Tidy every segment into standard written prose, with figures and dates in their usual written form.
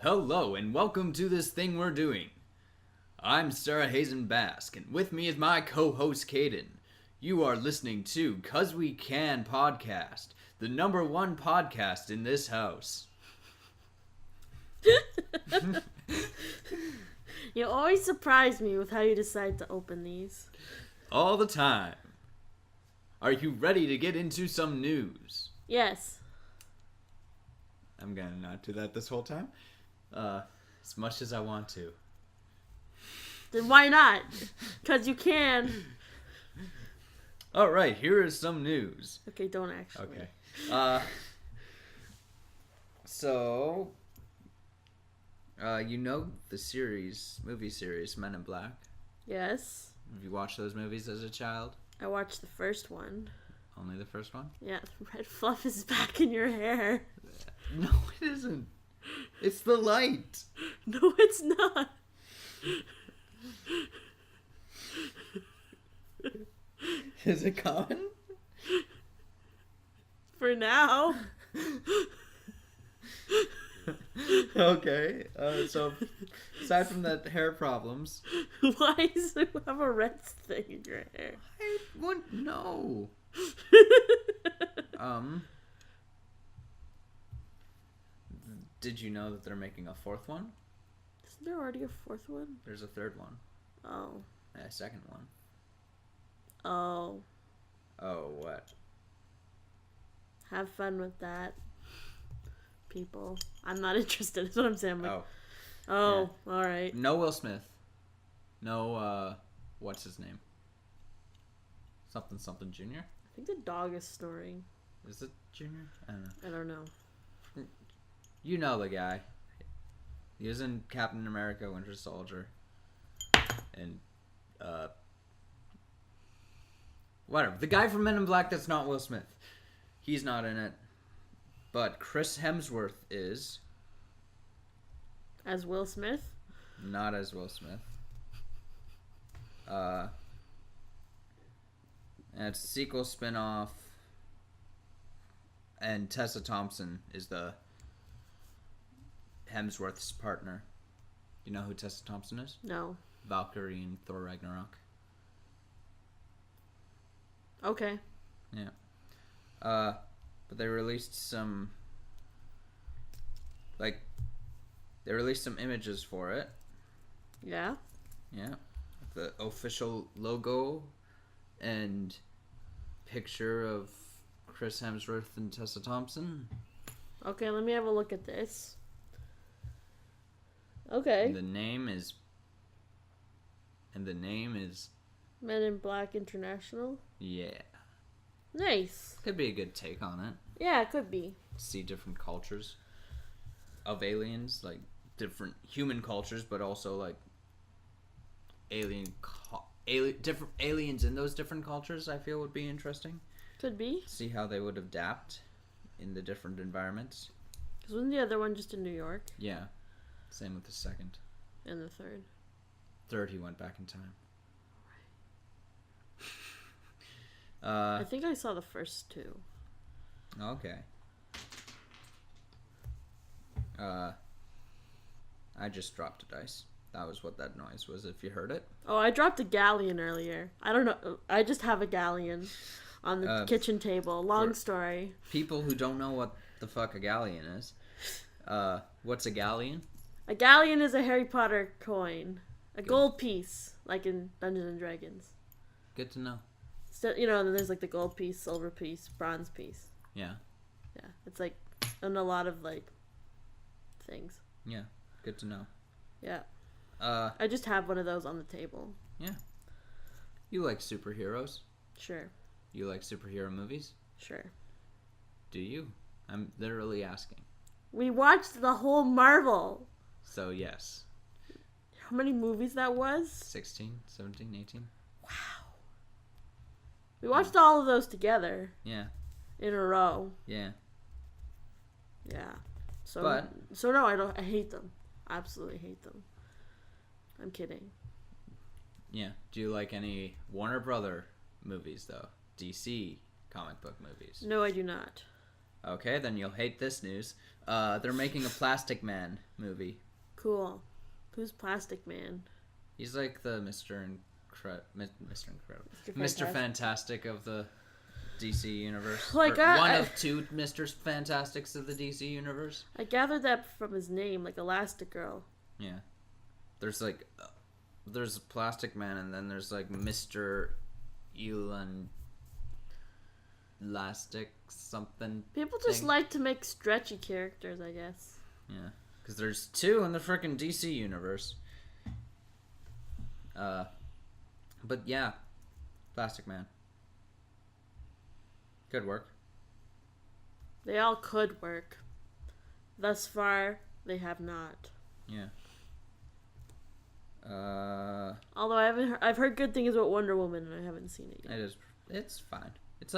Hello and welcome to this thing we're doing. I'm Sarah-Hazen Basque, and with me is my co-host Caden. You are listening to 'Cause We Can podcast, the #1 podcast in this house. You always surprise me with how you decide to open these. All the time. Are you ready to get into some news? Yes. I'm gonna not do that this whole time. As much as I want to. Then why not? Because you can. Alright, here is some news. Okay, don't actually. Okay. So, you know the movie series, Men in Black? Yes. Have you watched those movies as a child? I watched the first one. Only the first one? Yeah, the red fluff is back in your hair. No, it isn't. It's the light. No, it's not. Is it coming? For now. Okay. So, aside from that hair problems, Why does it have a red thing in your hair? I wouldn't know. Did you know that they're making a fourth one? Isn't there already a fourth one? There's a third one. Oh. And a second one. Oh. Oh, what? Have fun with that, people. I'm not interested. That's what I'm saying. I'm like, Oh. yeah. All right. No Will Smith. No, what's his name? Something Jr.? I think the dog is snoring. Is it Jr.? I don't know. I don't know. You know the guy. He was in Captain America Winter Soldier. And, whatever. The guy from Men in Black that's not Will Smith. He's not in it. But Chris Hemsworth is. As Will Smith? Not as Will Smith. And it's a sequel spin-off. And Tessa Thompson is the Hemsworth's partner. You know who Tessa Thompson is? No. Valkyrie in Thor Ragnarok. Okay. Yeah. But they released some images for it. Yeah? Yeah. The official logo and picture of Chris Hemsworth and Tessa Thompson. Okay, let me have a look at this. Okay. And the name is Men in Black International. yeah. Nice. Could be a good take on it. Yeah, it could be. See different cultures of aliens, like different human cultures, but also like different aliens in those different cultures. I feel would be interesting. Could be. See how they would adapt in the different environments. Because wasn't the other one just in New York? Yeah. Same with the second. And the third? Third, he went back in time. I think I saw the first two. Okay. I just dropped a dice. That was what that noise was, if you heard it. Oh, I dropped a galleon earlier. I don't know. I just have a galleon on the kitchen table. Long story. People who don't know what the fuck a galleon is. What's a galleon? A galleon is a Harry Potter coin. A gold piece, like in Dungeons and Dragons. Good to know. So, you know, and then there's like the gold piece, silver piece, bronze piece. Yeah. Yeah, it's like in a lot of like things. Yeah, good to know. Yeah. I just have one of those on the table. Yeah. You like superheroes? Sure. You like superhero movies? Sure. Do you? I'm literally asking. We watched the whole Marvel. So, yes. How many movies that was? 16, 17, 18? Wow. We watched all of those together. Yeah. In a row. Yeah. Yeah. So no, I hate them. Absolutely hate them. I'm kidding. Yeah. Do you like any Warner Brother movies though? DC comic book movies? No, I do not. Okay, then you'll hate this news. They're making a Plastic Man movie. Cool. Who's Plastic Man? He's like the Mr. Incredible. Mr. Fantastic of the DC universe. Like one of two Mr. Fantastics of the DC universe. I gathered that from his name, like Elastigirl. Yeah. There's Plastic Man, and then there's like Mr. Elastic something. People just like to make stretchy characters, I guess. Yeah. Because there's two in the frickin' DC universe. But yeah. Plastic Man. Could work. They all could work. Thus far, they have not. Yeah. Although I've heard good things about Wonder Woman and I haven't seen it yet. It's fine. It's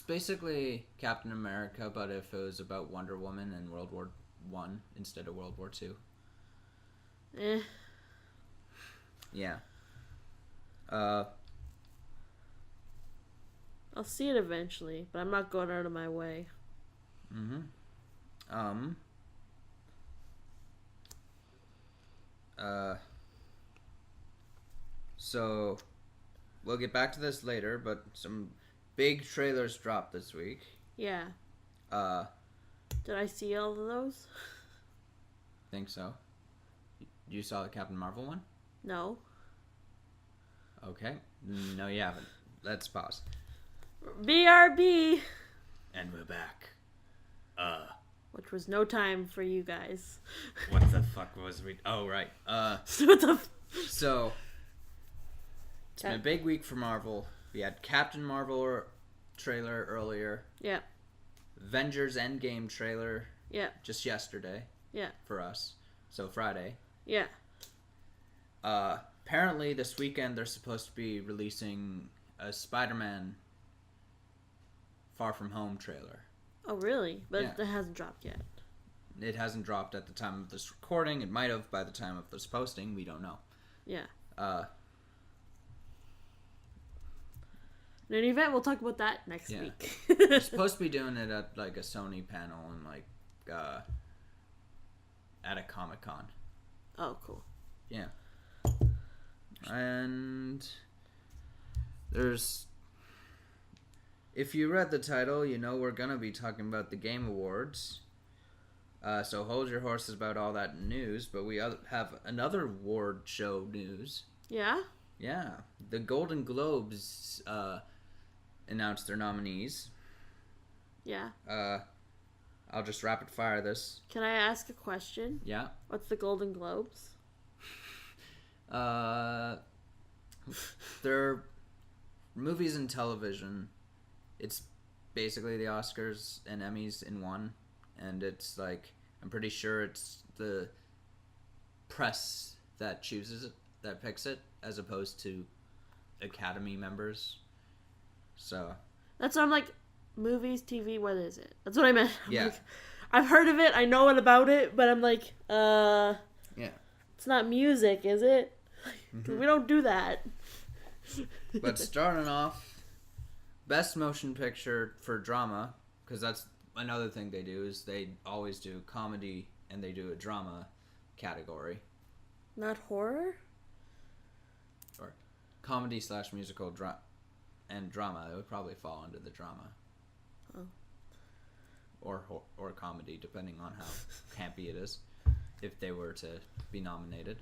basically Captain America, but if it was about Wonder Woman and World War One instead of World War Two. Yeah. I'll see it eventually, but I'm not going out of my way. So we'll get back to this later, but some big trailers dropped this week. Yeah. Did I see all of those? Think so. You saw the Captain Marvel one? No. Okay. No, you haven't. Let's pause. BRB! And we're back. Which was no time for you guys. What the fuck was we... Oh, right. So, it's been a big week for Marvel. We had Captain Marvel trailer earlier. Yeah. Avengers Endgame trailer. Yeah. Just yesterday. Yeah. For us. So, Friday. Yeah. Apparently, this weekend, they're supposed to be releasing a Spider-Man Far From Home trailer. Oh, really? But it hasn't dropped yet. It hasn't dropped at the time of this recording. It might have by the time of this posting. We don't know. Yeah. In any event, we'll talk about that next week. We're supposed to be doing it at like a Sony panel and like at a Comic-Con. Oh, cool. Yeah. And there's... If you read the title, you know we're going to be talking about the Game Awards. So hold your horses about all that news, but we have another award show news. Yeah? Yeah. The Golden Globes announced their nominees. Yeah. I'll just rapid fire this. Can I ask a question? Yeah. What's the Golden Globes? They're movies and television. It's basically the Oscars and Emmys in one, and it's like, I'm pretty sure it's the press that chooses it, that picks it, as opposed to Academy members. So that's what I'm like, movies, TV, what is it? That's what I meant. Yeah. Like, I've heard of it, I know it about it, but I'm like, yeah. It's not music, is it? Mm-hmm. We don't do that. But starting off, Best Motion Picture for Drama, because that's another thing they do, is they always do comedy and they do a drama category. Not horror? Or comedy / musical and drama. It would probably fall under the drama. Oh. Or comedy, depending on how campy it is, if they were to be nominated.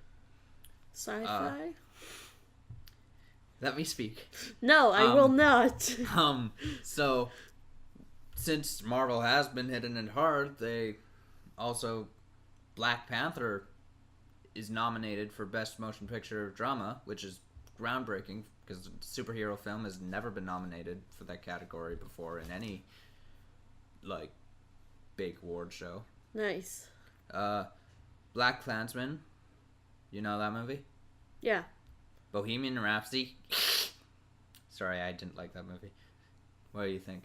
Sci-fi? Let me speak. No, I will not. So, since Marvel has been hitting it hard, they also... Black Panther is nominated for Best Motion Picture Drama, which is groundbreaking, because a superhero film has never been nominated for that category before in any, like, big award show. Nice. Black Klansman. You know that movie? Yeah. Bohemian Rhapsody. Sorry, I didn't like that movie. What do you think?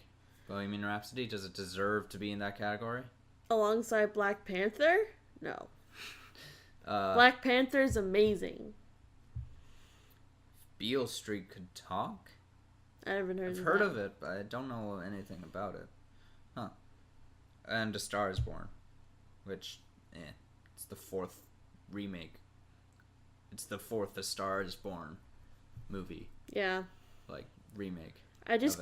Bohemian Rhapsody, does it deserve to be in that category? Alongside Black Panther? No. Black Panther is amazing. Beale Street Could Talk? I haven't heard I've heard of it, but I don't know anything about it. Huh. And A Star Is Born, which, it's the fourth remake. It's the fourth A Star Is Born movie. Yeah. Like, remake. I just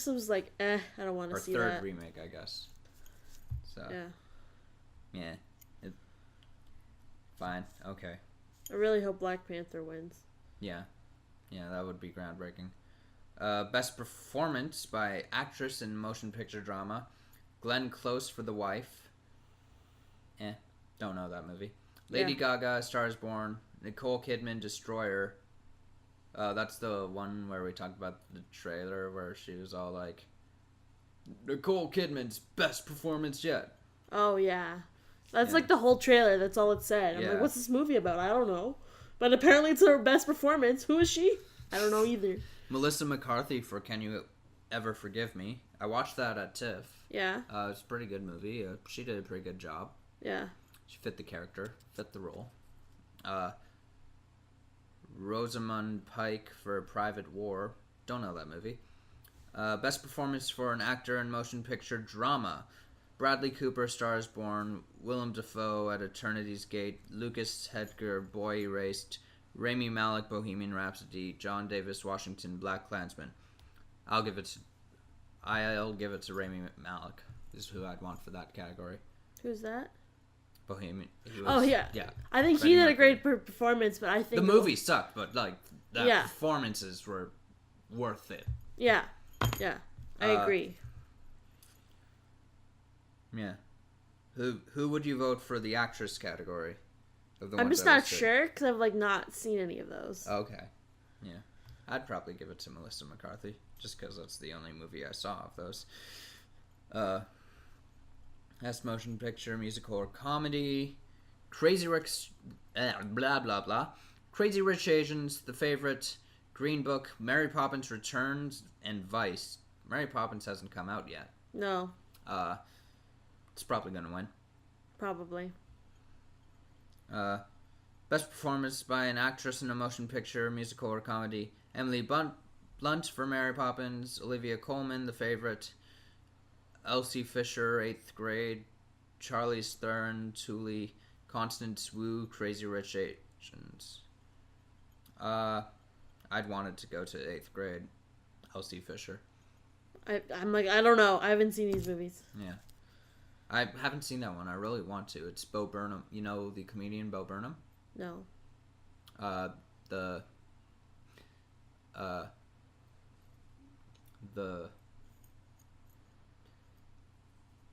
was like, I don't want to see that. Or third remake, I guess. So. Yeah. Fine. Okay. I really hope Black Panther wins. Yeah. Yeah, that would be groundbreaking. Best performance by actress in motion picture drama. Glenn Close for The Wife. Don't know that movie. Lady Gaga, Star Is Born. Nicole Kidman, Destroyer. That's the one where we talked about the trailer where she was all like, Nicole Kidman's best performance yet. Oh, yeah. That's like the whole trailer. That's all it said. I'm like, what's this movie about? I don't know. But apparently it's her best performance. Who is she? I don't know either. Melissa McCarthy for Can You Ever Forgive Me? I watched that at TIFF. Yeah. It's a pretty good movie. She did a pretty good job. Yeah. She fit the character, fit the role. Rosamund Pike for Private War. Don't know that movie. Best performance for an actor in motion picture drama. Bradley Cooper, Star Is Born. Willem Dafoe at Eternity's Gate. Lucas Hedger, Boy Erased. Rami Malek, Bohemian Rhapsody. John Davis Washington, Black Klansman. I'll give it to Rami Malek. Is who I'd want for that category. Who's that? Bohemian. Yeah. I think he did a great performance, but I think the movie sucked, but like the performances were worth it. Yeah. I agree. Yeah. Who would you vote for the actress category? I'm just not sure because I've like not seen any of those. Okay. Yeah. I'd probably give it to Melissa McCarthy just because that's the only movie I saw of those. Best motion picture, musical, or comedy. Crazy Rich Asians, The Favorite, Green Book, Mary Poppins Returns, and Vice. Mary Poppins hasn't come out yet. No. It's probably gonna win. Probably. Best performance by an actress in a motion picture, musical, or comedy. Emily Blunt for Mary Poppins, Olivia Colman, The Favorite, Elsie Fisher, 8th Grade, Charlize Theron, Thule, Constance Wu, Crazy Rich Asians. I'd want it to go to 8th Grade, Elsie Fisher. I'm like, I don't know. I haven't seen these movies. Yeah. I haven't seen that one. I really want to. It's Bo Burnham. You know the comedian Bo Burnham? No.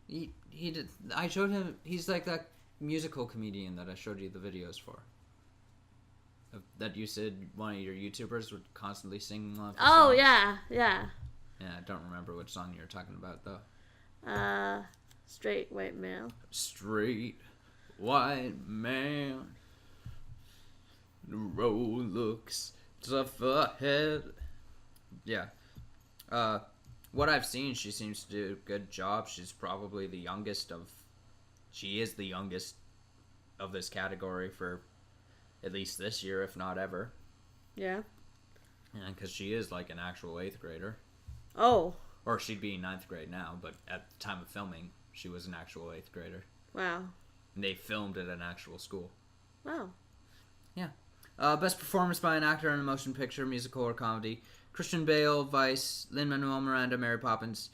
He did. I showed him. He's like that musical comedian that I showed you the videos for. That you said one of your YouTubers would constantly sing. Oh yeah. Yeah, I don't remember which song you were talking about though. Straight white male. Straight white man. The road looks tough ahead. Yeah. What I've seen, she seems to do a good job. She's probably the youngest of... She is the youngest of this category for at least this year, if not ever. Yeah. Yeah, because she is like an actual 8th grader. Oh. Or she'd be in 9th grade now, but at the time of filming, she was an actual 8th grader. Wow. And they filmed at an actual school. Wow. Yeah. Best performance by an actor in a motion picture, musical, or comedy. Christian Bale, Vice, Lin-Manuel Miranda, Mary Poppins,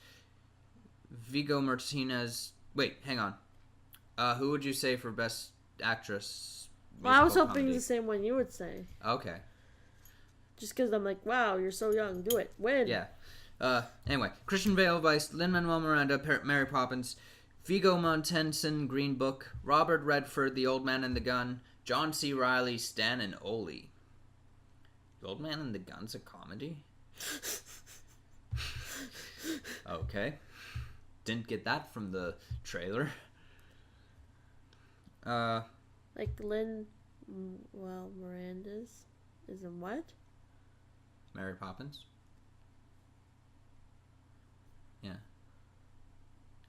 Viggo Martinez. Wait, hang on. Who would you say for best actress? Well, I was hoping the same one you would say. Okay. Just because I'm like, wow, you're so young. Do it. Win. Yeah. Anyway, Christian Bale, Vice, Lin-Manuel Miranda, Mary Poppins, Viggo Mortensen, Green Book, Robert Redford, The Old Man and the Gun, John C. Reilly, Stan and Ollie. The Old Man and the Gun's a comedy? Okay. Didn't get that from the trailer. Like Miranda's is in what? Mary Poppins? Yeah.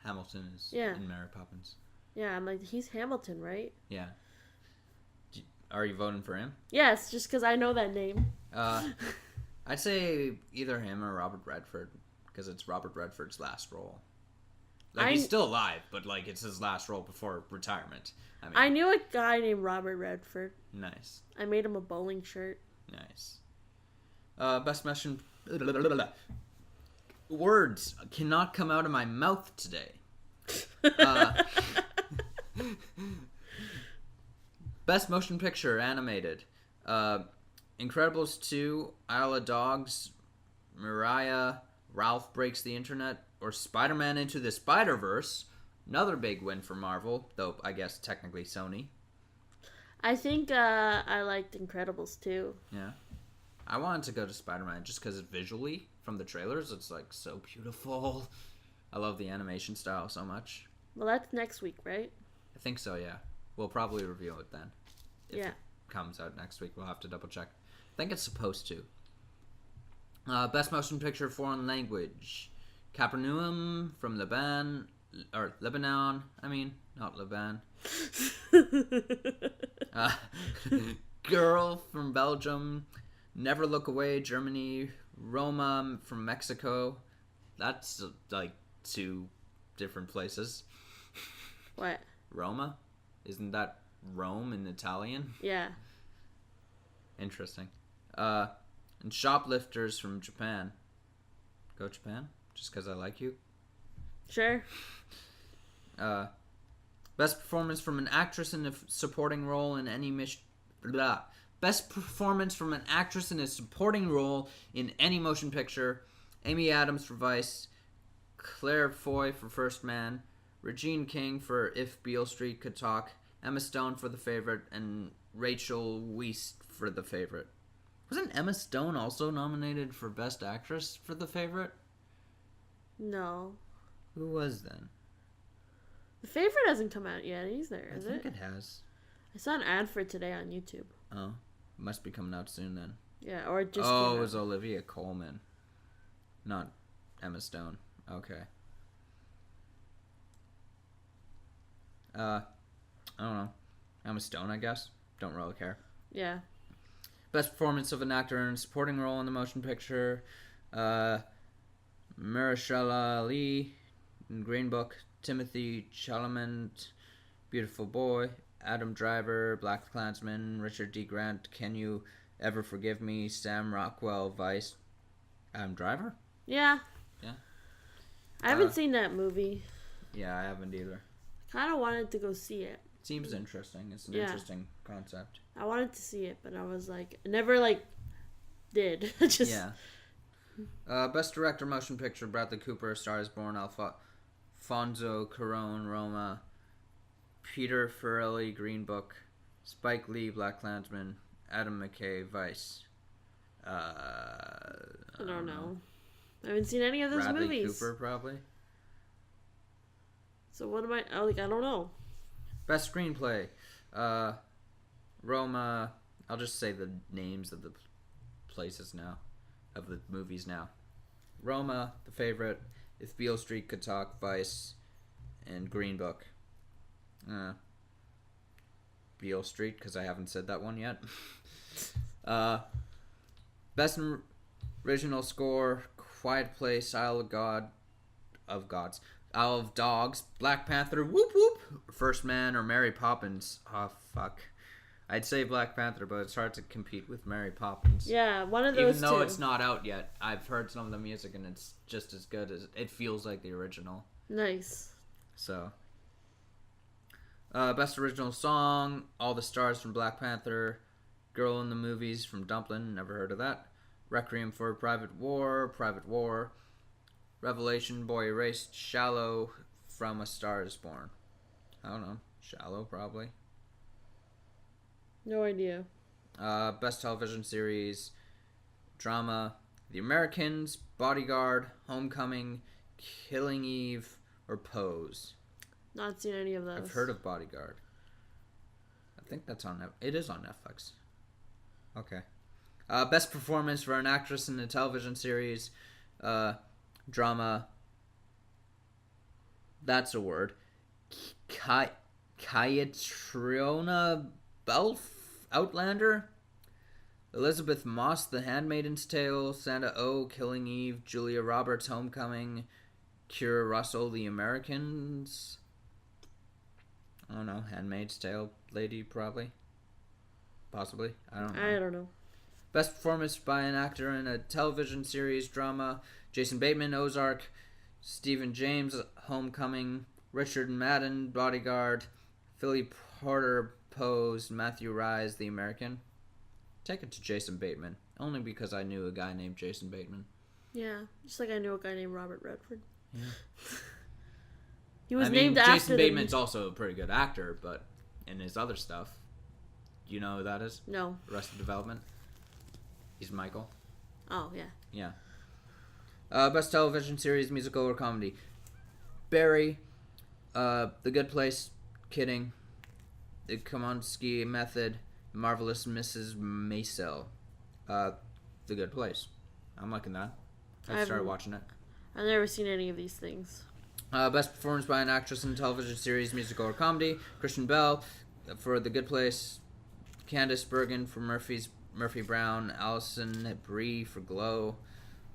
Hamilton is in Mary Poppins. Yeah, I'm like, he's Hamilton, right? Yeah. Are you voting for him? Yes, just because I know that name. I'd say either him or Robert Redford, because it's Robert Redford's last role. Like, he's still alive, but, like, it's his last role before retirement. I knew a guy named Robert Redford. Nice. I made him a bowling shirt. Nice. Best motion... Words cannot come out of my mouth today. Best motion picture, animated. Incredibles 2, Isle of Dogs, Mariah, Ralph Breaks the Internet, or Spider-Man Into the Spider-Verse. Another big win for Marvel, though I guess technically Sony. I think I liked Incredibles 2. Yeah. I wanted to go to Spider-Man just because visually, from the trailers, it's like so beautiful. I love the animation style so much. Well, that's next week, right? I think so, yeah. We'll probably review it then. If yeah. It comes out next week, we'll have to double check. I think it's supposed to. Best motion picture, foreign language. Capernaum from Lebanon, not Lebanon. Girl from Belgium. Never Look Away, Germany. Roma from Mexico. That's like 2 different places. What? Roma? Isn't that Rome in Italian? Yeah. Interesting. And Shoplifters from Japan. Go Japan? Just because I like you? Sure. Best performance from an actress in a supporting role in any Best performance from an actress in a supporting role in any motion picture. Amy Adams for Vice. Claire Foy for First Man. Regine King for If Beale Street Could Talk. Emma Stone for The Favorite. And Rachel Weisz for The Favorite. Wasn't Emma Stone also nominated for Best Actress for The Favorite? No. Who was then? The Favorite hasn't come out yet either, is it? I think it has. I saw an ad for it today on YouTube. Oh. Must be coming out soon then. Yeah, or it just came out. It was Olivia Colman. Not Emma Stone. Okay. I don't know. Emma Stone, I guess. Don't really care. Yeah. Best performance of an actor in a supporting role in the motion picture. Mahershala Ali in Green Book. Timothy Chalamet, Beautiful Boy. Adam Driver, Black Klansman. Richard D. Grant, Can You Ever Forgive Me? Sam Rockwell, Vice. Adam Driver? Yeah. Yeah. I haven't seen that movie. Yeah, I haven't either. Kind of wanted to go see it. Seems interesting. It's an interesting concept. I wanted to see it, but I was like, I never did. Just yeah. Best director motion picture: Bradley Cooper, Star Is Born, Alfonso Cuarón, Roma, Peter Farrelly, Green Book, Spike Lee, Black Klansman, Adam McKay, Vice. I don't know. I haven't seen any of those Bradley movies. Cooper, probably. So what am I? I don't know. Best screenplay: Roma. I'll just say the names of the places now, of the movies now. Roma, The Favorite, If Beale Street Could Talk, Vice, and Green Book. Beale Street, because I haven't said that one yet. Best original score: Quiet Place, Isle of Dogs, Black Panther, whoop whoop, First Man, or Mary Poppins. Oh, fuck. I'd say Black Panther, but it's hard to compete with Mary Poppins. Yeah, one of those Even though it's not out yet. I've heard some of the music, and it's just as good as... It feels like the original. Nice. So. Best original song: All the Stars from Black Panther, Girl in the Movies from Dumplin', never heard of that. Requiem for a Private War, Revelation, Boy Erased, Shallow from A Star Is Born. I don't know. Shallow, probably. No idea. Best television series: drama: The Americans, Bodyguard, Homecoming, Killing Eve, or Pose. Not seen any of those. I've heard of Bodyguard. I think that's on... It is on Netflix. Okay. Best performance for an actress in a television series: drama. That's a word. Caitriona Balfe, Outlander. Elizabeth Moss, The Handmaid's Tale. Sandra Oh, Killing Eve. Julia Roberts, Homecoming. Kira Russell, The Americans. I don't know. Handmaid's Tale lady, probably. Possibly. I don't know. Best performance by an actor in a television series drama. Jason Bateman, Ozark. Stephen James, Homecoming. Richard Madden, Bodyguard. Philly Porter, Pose. Matthew Rise, The American. Take it to Jason Bateman. Only because I knew a guy named Jason Bateman. Yeah, just like I knew a guy named Robert Redford. Yeah. He was named after Jason Bateman's also a pretty good actor, but in his other stuff, do you know who that is? No. Arrested Development. He's Michael. Oh, yeah. Yeah. Best television series, musical, or comedy. Barry, The Good Place, Kidding, The Kominsky Method, Marvelous Mrs. Maisel. The Good Place. I'm liking that. I started watching it. I've never seen any of these things. Best performance by an actress in a television series, musical, or comedy. Kristen Bell for The Good Place. Candice Bergen for Murphy Brown. Alison Brie for Glow.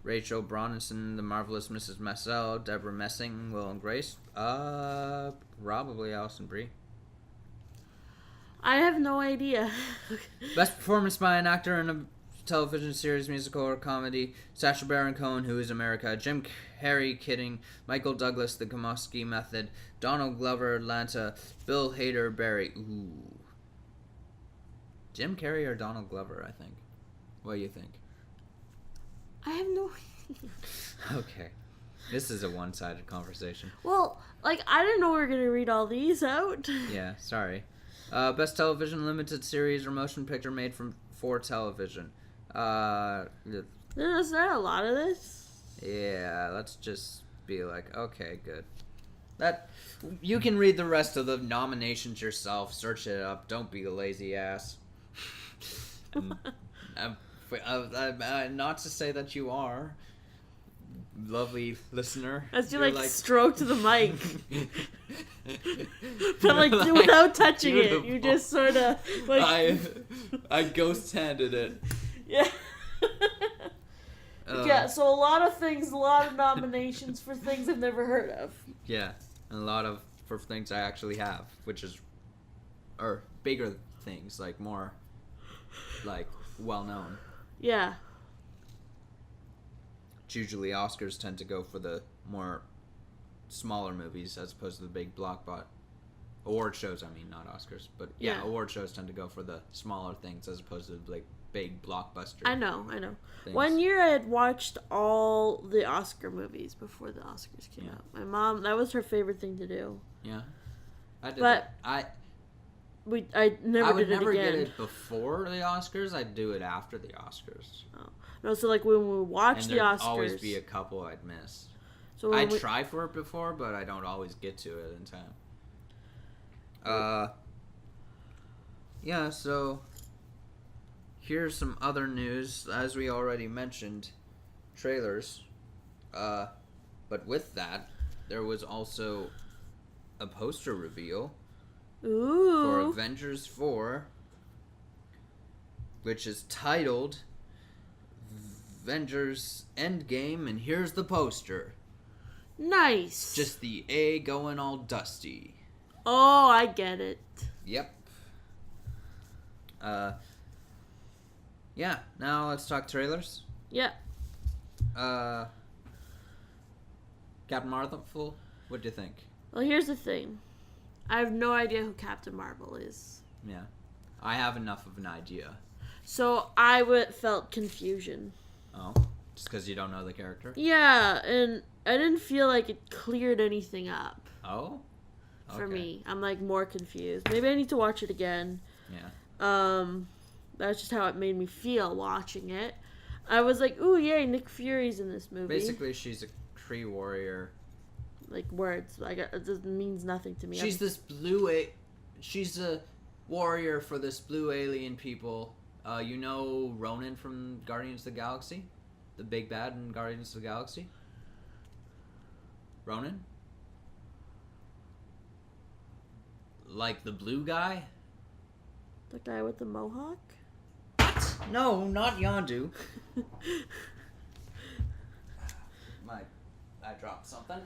Rachel Brosnahan, The Marvelous Mrs. Maisel. Deborah Messing, Will and Grace. Probably Alison Brie. I have no idea. Best performance by an actor in a television series, musical, or comedy. Sacha Baron Cohen, Who is America. Jim Carrey, Kidding. Michael Douglas, The Kominsky Method. Donald Glover, Atlanta. Bill Hader, Barry. Ooh. Jim Carrey or Donald Glover, I think. What do you think? I have no idea. Okay. This is a one-sided conversation. Well, I didn't know we were going to read all these out. Yeah, sorry. Best television limited series or motion picture made for television. Is there a lot of this? Yeah, let's just be like, okay, good. You can read the rest of the nominations yourself. Search it up. Don't be a lazy ass. Not to say that you are, lovely listener. As you stroke to the mic, but without touching beautiful. It, you just sort of I ghost handed it. Yeah. Yeah. So a lot of things, a lot of nominations for things I've never heard of. Yeah, and a lot of for things I actually have, which is, or bigger things, more, well known. Yeah. Usually Oscars tend to go for the more smaller movies as opposed to the big blockbuster. Award shows, not Oscars. But yeah, award shows tend to go for the smaller things as opposed to big blockbuster. I know. Things. One year I had watched all the Oscar movies before the Oscars came out. My mom, that was her favorite thing to do. Yeah. I did but that. I never did it again. I would never get it before the Oscars. I'd do it after the Oscars. Oh. No, so when we watch the Oscars... there'd always be a couple I'd miss. So I'd try for it before, but I don't always get to it in time. Yeah, so... Here's some other news. As we already mentioned, trailers. But with that, there was also a poster reveal... Ooh. For Avengers 4, which is titled Avengers Endgame, and here's the poster. Nice. Just the A going all dusty. Oh, I get it. Yep. Yeah, now let's talk trailers. Yeah. Captain Marvel, what do you think? Well, here's the thing. I have no idea who Captain Marvel is. Yeah. I have enough of an idea. So I felt confusion. Oh? Just because you don't know the character? Yeah, and I didn't feel like it cleared anything up. Oh? Okay. For me. I'm more confused. Maybe I need to watch it again. Yeah. That's just how it made me feel watching it. I was like, ooh, yay, Nick Fury's in this movie. Basically, she's a Kree warrior. Words. It just means nothing to me. She's she's a warrior for this blue alien people. You know Ronan from Guardians of the Galaxy? The big bad in Guardians of the Galaxy? Ronan? The blue guy? The guy with the mohawk? What? No, not Yondu. I dropped something.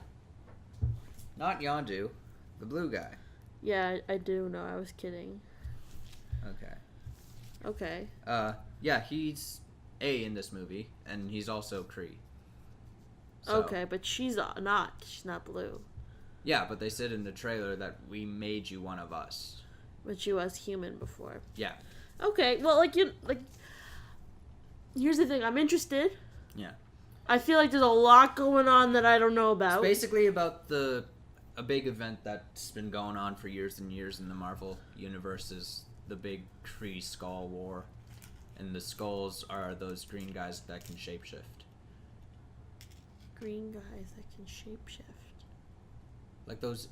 Not Yondu. The blue guy. Yeah, I do know. I was kidding. Okay. Yeah, he's A in this movie, and he's also Kree. So. Okay, but she's not. She's not blue. Yeah, but they said in the trailer that we made you one of us. But she was human before. Yeah. Okay, well, here's the thing. I'm interested. Yeah. I feel like there's a lot going on that I don't know about. It's basically about a big event that's been going on for years and years in the Marvel universe is the big Kree Skull War. And the skulls are those green guys that can shapeshift. Green guys that can shapeshift. Like those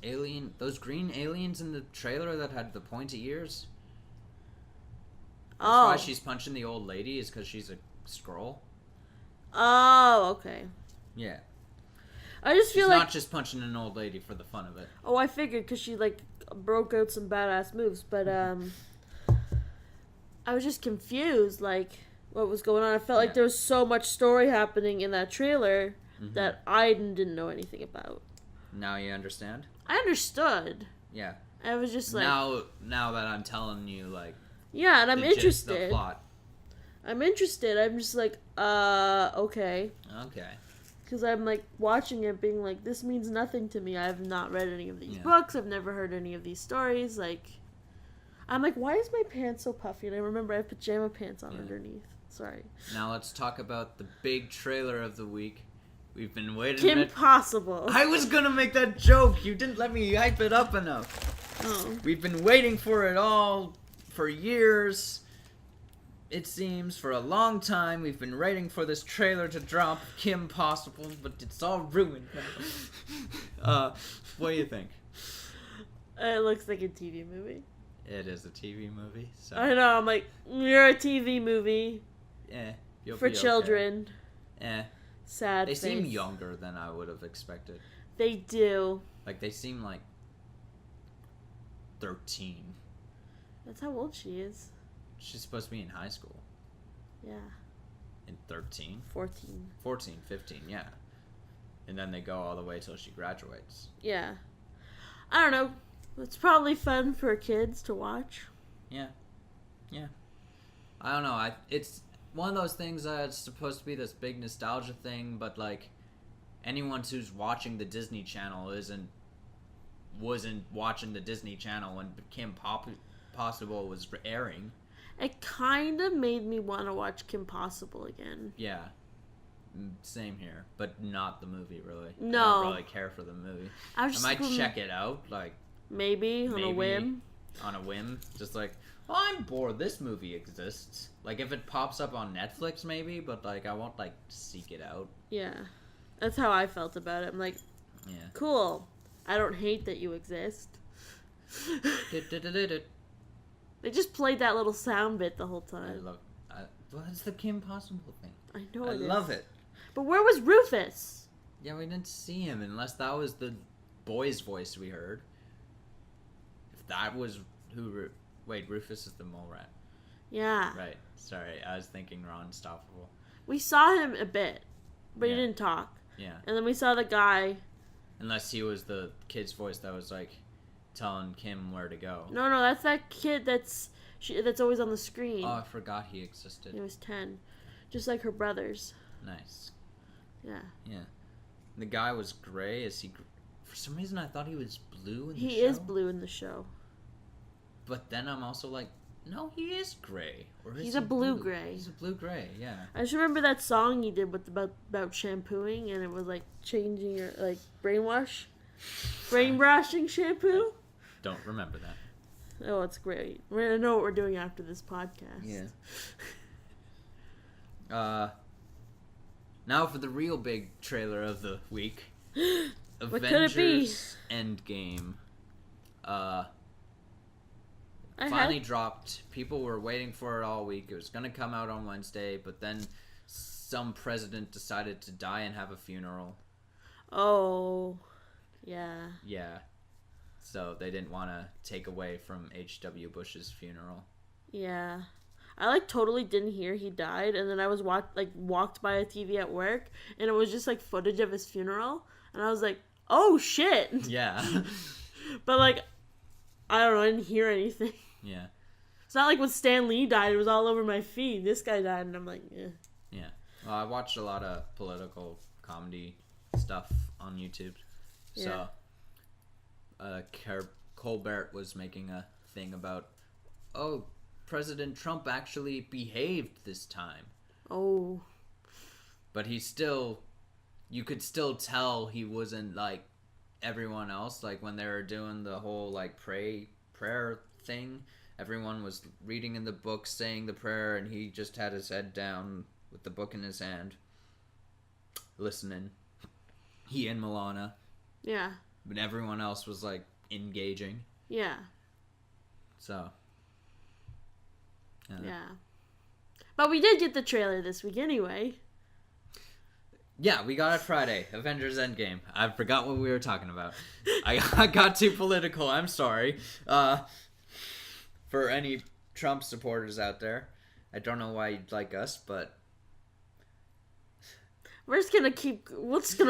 green aliens in the trailer that had the pointy ears. That's why she's punching the old lady is because she's a Skrull. Oh, okay. Yeah. I just feel she's not just punching an old lady for the fun of it. Oh, I figured because she broke out some badass moves, but I was just confused, what was going on. I felt like there was so much story happening in that trailer that I didn't know anything about. Now you understand? I understood. Yeah. I was just now that I'm telling you yeah, and I'm interested. The plot. I'm interested. I'm just okay. Okay. Because I'm watching it being this means nothing to me. I have not read any of these books. I've never heard any of these stories. I'm why is my pants so puffy? And I remember I have pajama pants on underneath. Sorry. Now let's talk about the big trailer of the week. We've been waiting. Kim Possible. I was gonna make that joke. You didn't let me hype it up enough. Oh. We've been waiting for it all for years. It seems for a long time we've been waiting for this trailer to drop. Kim Possible, but it's all ruined now. What do you think? It looks like a TV movie. It is a TV movie. So. I know. I'm you're a TV movie. Yeah. For children. Okay. Sad. They seem younger than I would have expected. They do. They seem 13. That's how old she is. She's supposed to be in high school. Yeah. In 13? 14. 14, 15, yeah. And then they go all the way till she graduates. Yeah. I don't know. It's probably fun for kids to watch. Yeah. Yeah. I don't know. It's one of those things that's supposed to be this big nostalgia thing, but anyone who's watching the Disney Channel wasn't watching the Disney Channel when Kim Possible was airing. It kind of made me want to watch Kim Possible again. Yeah. Same here, but not the movie, really. No. I don't really care for the movie. I might check it out, Maybe, on a whim. On a whim. Just I'm bored. This movie exists. If it pops up on Netflix, maybe, but, I won't, seek it out. Yeah. That's how I felt about it. I'm yeah. Cool. I don't hate that you exist. They just played that little sound bit the whole time. It's the Kim Possible thing. I know I love it. But where was Rufus? Yeah, we didn't see him unless that was the boy's voice we heard. If that was who... Wait, Rufus is the mole rat. Yeah. Right. Sorry, I was thinking Ron Stoppable. We saw him a bit, but he didn't talk. Yeah. And then we saw the guy. Unless he was the kid's voice that was telling Kim where to go. No, that's that kid that's always on the screen. Oh, I forgot he existed. He was 10. Just like her brothers. Nice. Yeah. Yeah. The guy was gray. Is he... For some reason, I thought he was blue in the show. He is blue in the show. But then I'm also no, he is gray. Or is He's a blue-gray. He's a blue-gray, yeah. I just remember that song he did about shampooing, and it was changing your brainwashing shampoo. I don't remember that. Oh, it's great. We're gonna know what we're doing after this podcast. Yeah. Now for the real big trailer of the week. What could it be? Endgame. Finally dropped. People were waiting for it all week. It was going to come out on Wednesday, but then some president decided to die and have a funeral. Oh, yeah. Yeah. So they didn't want to take away from H.W. Bush's funeral. Yeah. I totally didn't hear he died, and then I was walked by a TV at work, and it was just footage of his funeral, and I was oh shit. Yeah. But like, I don't know, I didn't hear anything. Yeah. It's not like when Stan Lee died, it was all over my feed. This guy died, and I'm like, eh. Yeah. Well, I watched a lot of political comedy stuff on YouTube. So, Colbert was making a thing about, oh, President Trump actually behaved this time. Oh. But you could still tell he wasn't like everyone else. Like when they were doing the whole like prayer thing, everyone was reading in the book, saying the prayer, and he just had his head down with the book in his hand, listening. He and Milana. Yeah. But everyone else was like engaging. Yeah. So. Yeah. But we did get the trailer this week anyway. Yeah, we got it Friday. Avengers Endgame. I forgot what we were talking about. I got too political. I'm sorry. For any Trump supporters out there, I don't know why you'd like us, but we're just gonna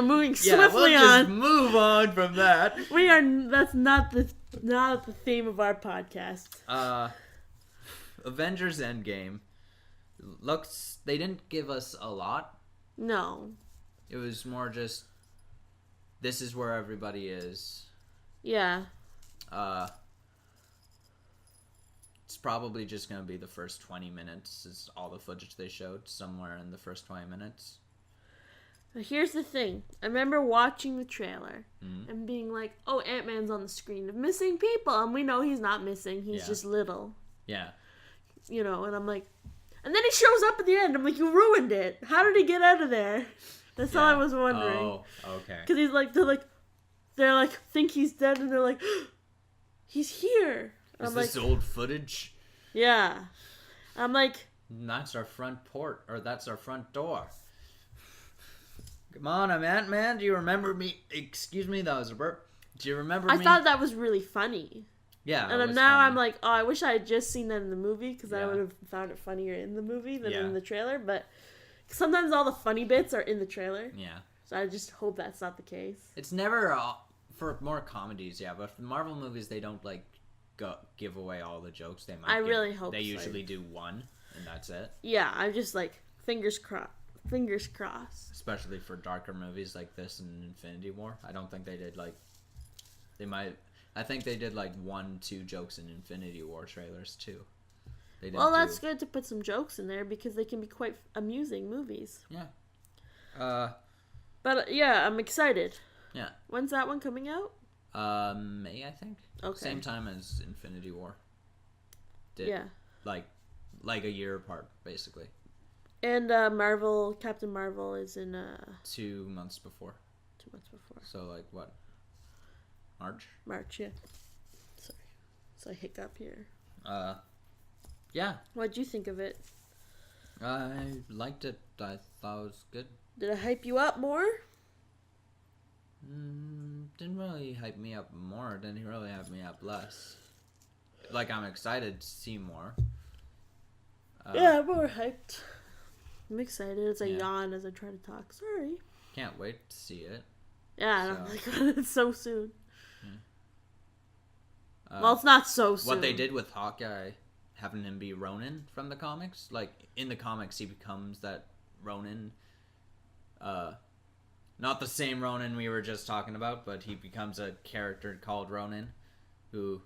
moving yeah, swiftly we'll on. Just move on from that. That's not the theme of our podcast. Avengers Endgame looks. They didn't give us a lot. No. It was more just, this is where everybody is. Yeah. It's probably just going to be the first 20 minutes is all the footage they showed, somewhere in the first 20 minutes. But here's the thing. I remember watching the trailer and being like, oh, Ant-Man's on the screen of missing people. And we know he's not missing. He's just little. Yeah. You know, and I'm like, and then he shows up at the end. I'm like, you ruined it. How did he get out of there? That's all I was wondering. Oh, okay. Because he's like, they're like, think he's dead, and they're like, he's here. Is this old footage? Yeah. I'm like, that's our front port, or that's our front door. Come on, I'm Ant-Man. Do you remember me? Excuse me, that was a burp. Do you remember me? I thought that was really funny. Yeah. And then now I'm like, oh, I wish I had just seen that in the movie, because I would have found it funnier in the movie than in the trailer. But sometimes all the funny bits are in the trailer. Yeah. So I just hope that's not the case. It's never, for more comedies, but for Marvel movies, they don't, like, give away all the jokes. They might. I really hope they usually do one, and that's it. Yeah, I'm just like, fingers crossed. Fingers crossed. Especially for darker movies like this and Infinity War. I don't think they did, like, I think they did, like, 1-2 jokes in Infinity War trailers, too. Well, that's good to put some jokes in there, because they can be quite amusing movies. Yeah. But, yeah, I'm excited. Yeah. When's that one coming out? May, I think. Okay. Same time as Infinity War. Yeah. Like a year apart, basically. And Captain Marvel is in 2 months before. 2 months before. So, like, what? March, yeah. Sorry. So I hiccup here. Yeah. What'd you think of it? I liked it. I thought it was good. Did it hype you up more? Didn't really hype me up more. Didn't really hype me up less. Like, I'm excited to see more. Yeah, I'm more hyped. I'm excited as I yawn as I try to talk. Sorry. Can't wait to see it. Yeah, so. I'm like, it's so soon. Well, it's not so soon. What they did with Hawkeye, having him be Ronin from the comics, like, in the comics he becomes that Ronin, not the same Ronin we were just talking about, but he becomes a character called Ronin, who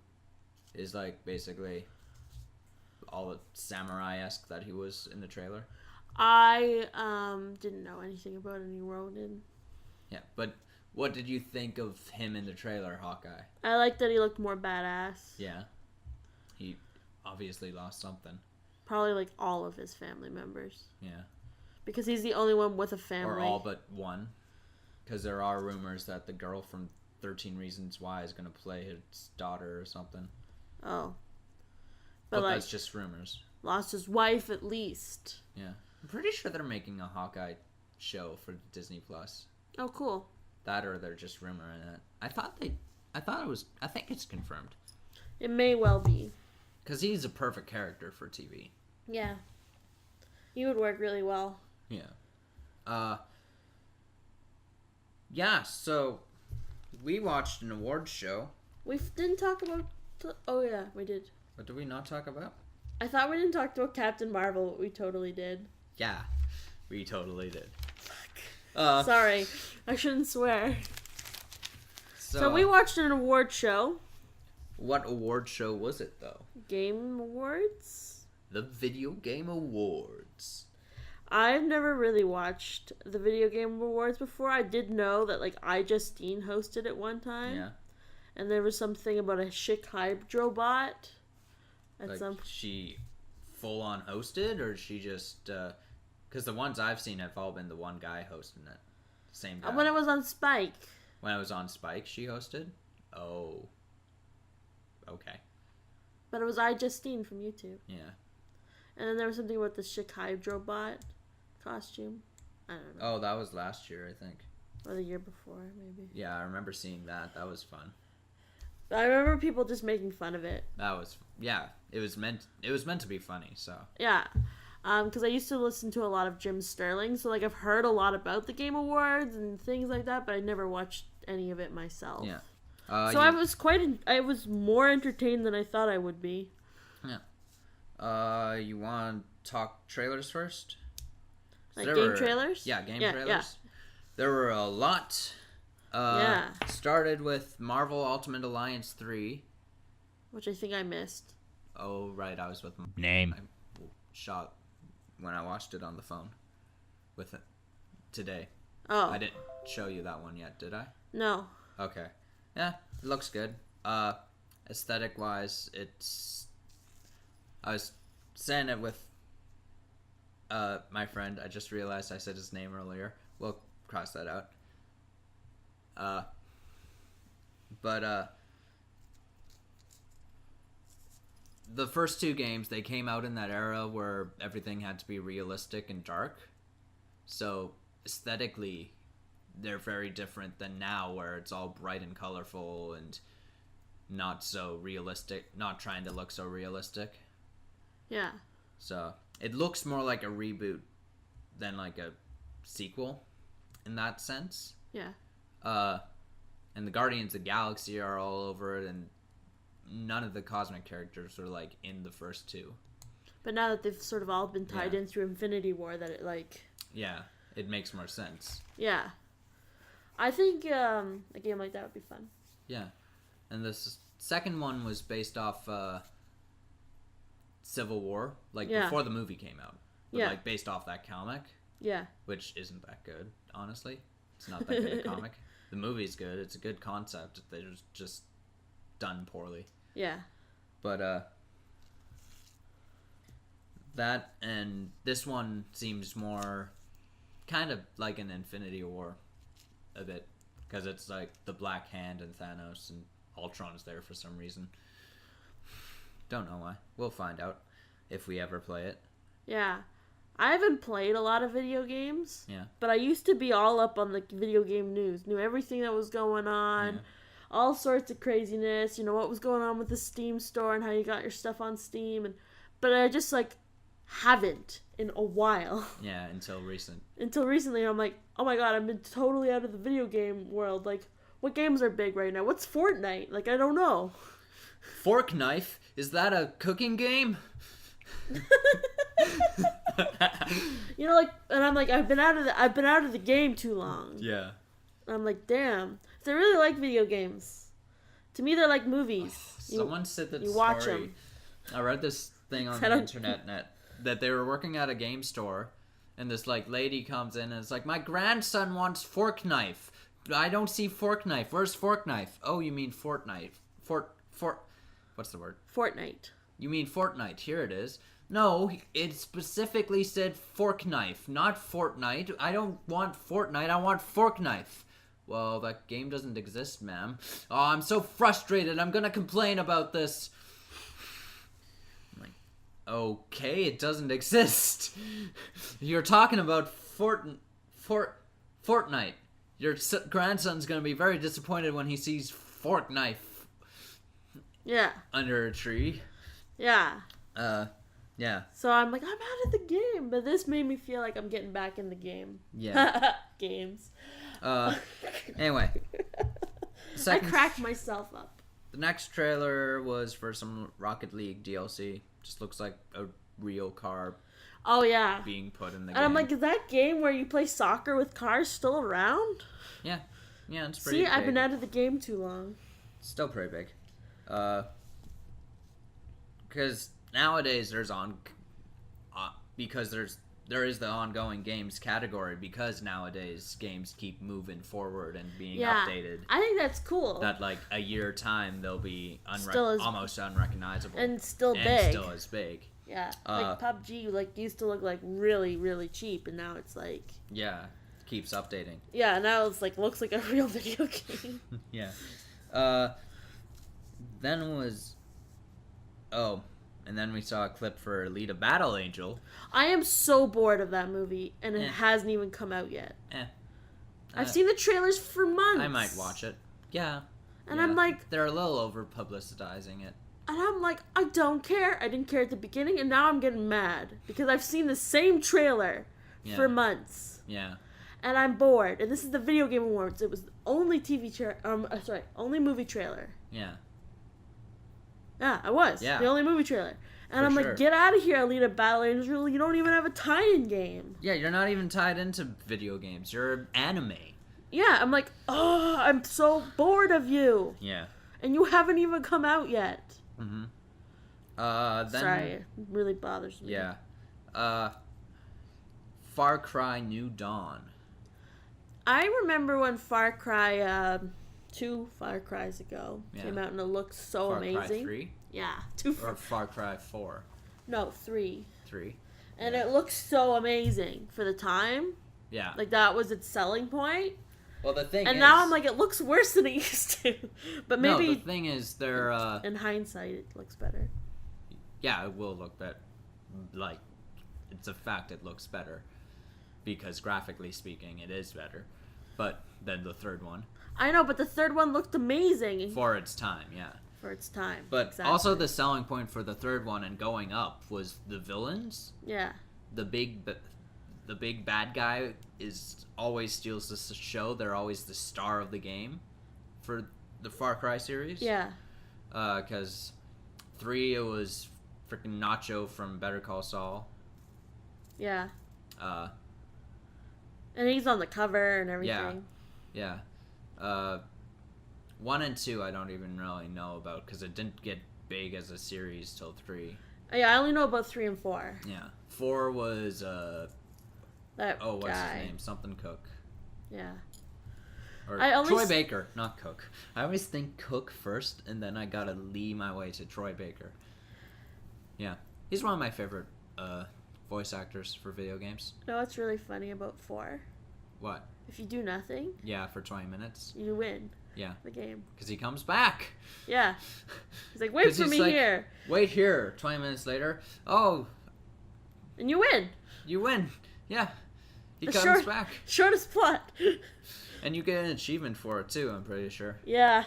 is, like, basically all the samurai-esque that he was in the trailer. I didn't know anything about any Ronin. Yeah, but what did you think of him in the trailer, Hawkeye? I like that he looked more badass. Yeah. He obviously lost something. Probably like all of his family members. Yeah. Because he's the only one with a family. Or all but one. Because there are rumors that the girl from 13 Reasons Why is going to play his daughter or something. Oh. But like, that's just rumors. Lost his wife at least. Yeah. I'm pretty sure they're making a Hawkeye show for Disney Plus. Oh, cool. That or they're just rumoring it. I think it's confirmed. It may well be. Because he's a perfect character for TV. Yeah. He would work really well. Yeah. Yeah, so we watched an awards show. We didn't talk about... Oh, yeah, we did. What did we not talk about? I thought we didn't talk about Captain Marvel, but we totally did. Yeah, we totally did. Fuck. Sorry, I shouldn't swear. So we watched an award show. What award show was it, though? Game Awards? The Video Game Awards. I've never really watched the Video Game Awards before. I did know that, like, iJustine hosted it one time. Yeah. And there was something about a Schick Hydrobot. She full-on hosted, or she just... Because the ones I've seen have all been the one guy hosting it. Same guy. When it was on Spike. When it was on Spike, she hosted? Oh. Okay. But it was iJustine from YouTube. Yeah. And then there was something about the Schick Hydrobot costume. I don't know. Oh, that was last year, I think. Or the year before, maybe. Yeah, I remember seeing that. That was fun. I remember people just making fun of it. That was... Yeah. It was meant to be funny, so... Yeah. Because I used to listen to a lot of Jim Sterling, so, like, I've heard a lot about the Game Awards and things like that, but I never watched any of it myself. Yeah. So I was more entertained than I thought I would be. Yeah. You want to talk trailers first? Like game trailers? Yeah, trailers. Yeah. There were a lot. Started with Marvel Ultimate Alliance 3. Which I think I missed. Oh, right. I was with... Name. I shot when I watched it on the phone with it today. Oh. I didn't show you that one yet, did I? No. Okay. Yeah, it looks good. Aesthetic-wise, it's... I was saying it with my friend. I just realized I said his name earlier. We'll cross that out. The first two games, they came out in that era where everything had to be realistic and dark. So, aesthetically, they're very different than now, where it's all bright and colorful and not so realistic, not trying to look so realistic. Yeah. So, it looks more like a reboot than like a sequel in that sense. Yeah. And the Guardians of the Galaxy are all over it, and none of the cosmic characters were like in the first two. But now that they've sort of all been tied in through Infinity War, that it like... Yeah, it makes more sense. Yeah. I think a game like that would be fun. Yeah. And the second one was based off Civil War, like before the movie came out. But, like based off that comic. Yeah. Which isn't that good, honestly. It's not that good a comic. The movie's good. It's a good concept. They're just done poorly. Yeah. But that and this one seems more kind of like an Infinity War a bit, because it's like the Black Hand and Thanos and Ultron's there for some reason. Don't know why. We'll find out if we ever play it. Yeah. I haven't played a lot of video games. Yeah. But I used to be all up on the video game news. Knew everything that was going on. Yeah. All sorts of craziness. You know, what was going on with the Steam store and how you got your stuff on Steam. But I just, like, haven't in a while. Yeah, until recently. Until recently, I'm like, oh my god, I've been totally out of the video game world. Like, what games are big right now? What's Fortnite? Like, I don't know. Fork Knife? Is that a cooking game? You know, like, and I'm like, I've been out of the game too long. Yeah. And I'm like, damn. They really like video games. To me, they're like movies. Someone said that you watch them. I read this thing on the internet that they were working at a game store, and this like lady comes in and it's like, my grandson wants Fork Knife. I don't see Fork Knife. Where's Fork Knife? Oh, you mean Fortnite. What's the word? Fortnite. You mean Fortnite. Here it is. No, it specifically said Fork Knife, not Fortnite. I don't want Fortnite. I want Fork Knife. Well, that game doesn't exist, ma'am. Oh, I'm so frustrated. I'm gonna complain about this. I'm like, okay, it doesn't exist. You're talking about Fortnite. Your grandson's gonna be very disappointed when he sees Fork Knife. Yeah. Under a tree. Yeah. Yeah. So I'm like, I'm out of the game, but this made me feel like I'm getting back in the game. Yeah. Games. Anyway. I cracked myself up. The next trailer was for some Rocket League DLC. Just looks like a real car. Oh yeah. Being put in the game. And I'm like, is that game where you play soccer with cars still around? Yeah. Yeah, it's pretty big. I've been out of the game too long. Still pretty big. Because nowadays there is the ongoing games category, because nowadays games keep moving forward and being updated. I think that's cool. That like a year time they'll be almost unrecognizable and still big. And still as big. Yeah, like PUBG like used to look like really, really cheap, and now it's like keeps updating. Yeah, now it's like looks like a real video game. Yeah. And then we saw a clip for Alita Battle Angel. I am so bored of that movie, and it hasn't even come out yet. I've seen the trailers for months. I might watch it. Yeah. And I'm like... They're a little over-publicizing it. And I'm like, I don't care. I didn't care at the beginning, and now I'm getting mad. Because I've seen the same trailer for months. Yeah. And I'm bored. And this is the Video Game Awards. It was the only only movie trailer. Yeah. Yeah, I was. Yeah. The only movie trailer. And I'm like, get out of here, Alita Battle Angel. You don't even have a tie-in game. Yeah, you're not even tied into video games. You're anime. Yeah, I'm like, oh, I'm so bored of you. Yeah. And you haven't even come out yet. Mm-hmm. Sorry, it really bothers me. Yeah. Far Cry New Dawn. I remember when Far Cry... 2 Far Cries ago came out, and it looked so amazing. Far Cry 3? Yeah. Or Far Cry 4? No, 3. 3? And it looked so amazing for the time. Yeah. Like, that was its selling point. Well, the thing is... And now I'm like, it looks worse than it used to. But maybe... No, the thing is, they're... in hindsight, it looks better. Yeah, it will look better. Like, it's a fact it looks better. Because graphically speaking, it is better. But then the third one... I know, but the third one looked amazing. For its time, yeah. For its time. But also the selling point for the third one and going up was the villains. Yeah. The big bad guy always steals the show. They're always the star of the game for the Far Cry series. Yeah. Because 3, it was freaking Nacho from Better Call Saul. Yeah. And he's on the cover and everything. Yeah. 1 and 2 I don't even really know about, because it didn't get big as a series till 3. Yeah, I only know about 3 and 4. Yeah. 4 was what's his guy. name? Something Cook. Yeah. Or Troy Baker, not Cook. I always think Cook first, and then I gotta lead my way to Troy Baker. Yeah. He's one of my favorite voice actors for video games. You know what's really funny about 4? What? If you do nothing... Yeah, for 20 minutes. You win. Yeah. The game. Because he comes back. Yeah. He's like, wait for me here. Wait here. 20 minutes later. Oh. And you win. You win. Yeah. He comes back. Shortest plot. And you get an achievement for it, too, I'm pretty sure. Yeah.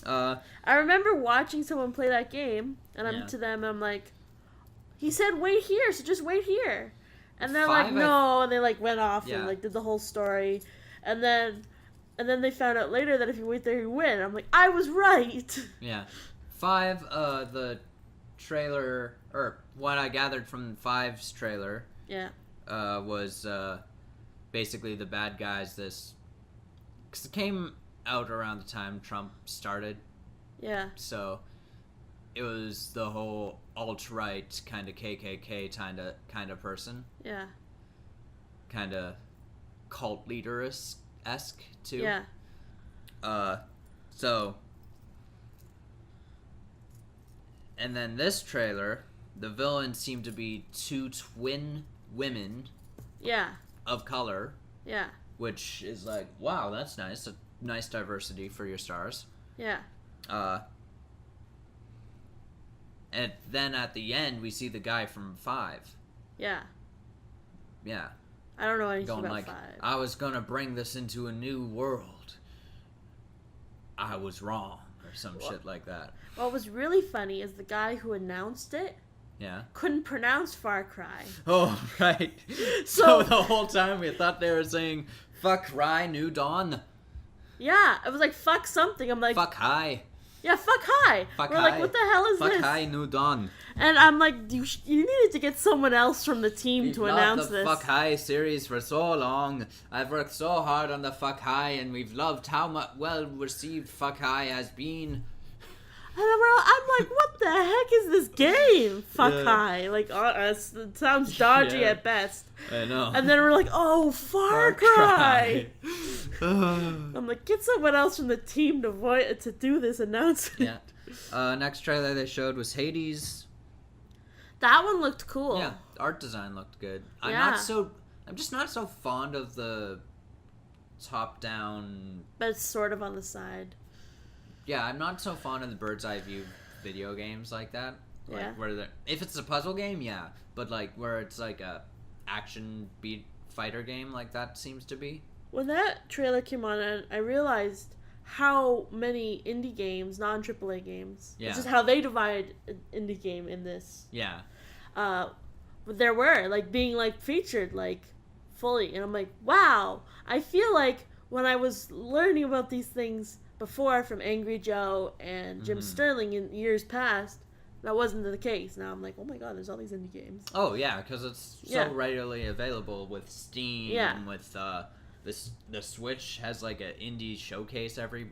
I remember watching someone play that game, and I'm to them, and I'm like, he said wait here, so just wait here. And they're like, no, and they like went off and like did the whole story. And then they found out later that if you wait there, you win. I'm like, I was right. Yeah. 5, the trailer, or what I gathered from 5's trailer, was basically the bad guys. Because it came out around the time Trump started. Yeah. So it was the whole alt-right kind of KKK kind of person. Yeah. Kind of cult leader-esque too. Yeah. And then this trailer, the villains seem to be 2 twin women. Yeah. Of color. Yeah. Which is like, wow, that's nice. A nice diversity for your stars. Yeah. And then at the end, we see the guy from 5. Yeah. Yeah. I don't know anything about like, 5. I was gonna bring this into a new world. I was wrong. Or some shit like that. What was really funny is the guy who announced it couldn't pronounce Far Cry. Oh, right. So the whole time we thought they were saying, fuck Cry, New Dawn. Yeah, it was like fuck something. I'm like Fuck hi. Yeah, fuck hi. Fuck We're hi. like, what the hell is Fuck this? hi, new dawn. And I'm like, you needed to get someone else from the team to announce the this. Fuck Hi series for so long. I've worked so hard on the Fuck Hi, and we've loved how well received Fuck Hi has been. And I'm like, what the heck is this game? Fuck hi. Like, it sounds dodgy Yeah. at best. I know. And then we're like, oh, Far Cry. I'm like, get someone else from the team to do this announcement. Yeah. Next trailer they showed was Hades. That one looked cool. Yeah, art design looked good. Yeah. I'm just not so fond of the top-down. But it's sort of on the side. Yeah, I'm not so fond of the bird's eye view video games like that. Like, Yeah. where if it's a puzzle game, yeah, but like where it's like a action beat fighter game, like that seems to be. When that trailer came on, I realized how many indie games, non-AAA games, Yeah. which is how they divide an indie game in this. Yeah. There were like being like featured like fully, and I'm like, wow. I feel like when I was learning about these things before from Angry Joe and Jim Sterling in years past, that wasn't the case. Now I'm like, oh my god, there's all these indie games. Oh yeah, because it's so readily available with Steam. Yeah. And with the Switch has like an indie showcase every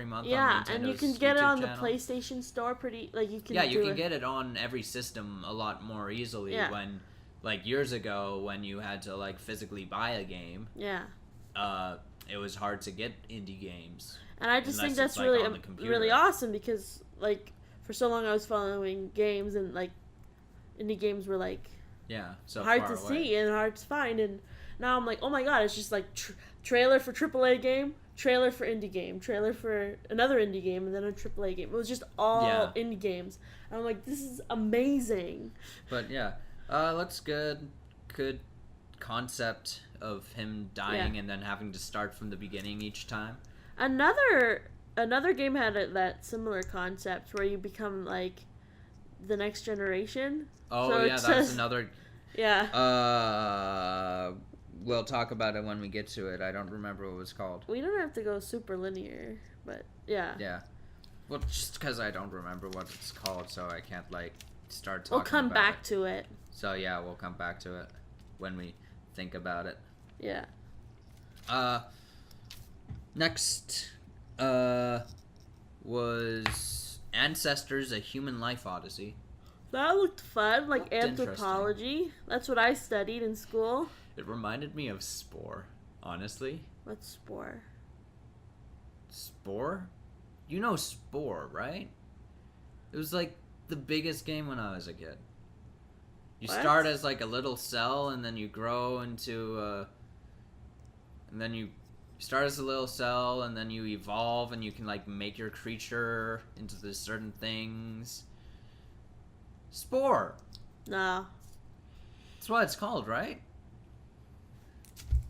month. Yeah, on and you Nintendo's can get it YouTube on channel. the PlayStation Store pretty like you can. Yeah, you can get it on every system a lot more easily. Yeah. When like years ago when you had to like physically buy a game. Yeah. It was hard to get indie games. And I just think that's like, really on the computer. really awesome because like for so long I was following games and like indie games were like so hard far to away. see and hard to find, and now I'm like, oh my god, it's just like trailer for AAA game, trailer for indie game, trailer for another indie game, and then a AAA game. It was just all indie games. And I'm like, this is amazing. But yeah, looks good. Good concept of him dying and then having to start from the beginning each time. Another game had that similar concept where you become like the next generation. Oh so yeah, that was another. Yeah. We'll talk about it when we get to it. I don't remember what it was called. We don't have to go super linear, but yeah. Yeah. Well, just because I don't remember what it's called, so I can't like start talking. We'll come about back it. to it. So yeah, we'll come back to it when we think about it. Yeah. Next, was Ancestors: A Human Life Odyssey. That looked fun, like Looked anthropology. That's what I studied in school. It reminded me of Spore, honestly. What's Spore? Spore? You know Spore, right? It was like the biggest game when I was a kid. You What? start as like a little cell, and then you grow into and then you start as a little cell, and then you evolve, and you can like make your creature into this certain things. Spore. No. That's what it's called, right?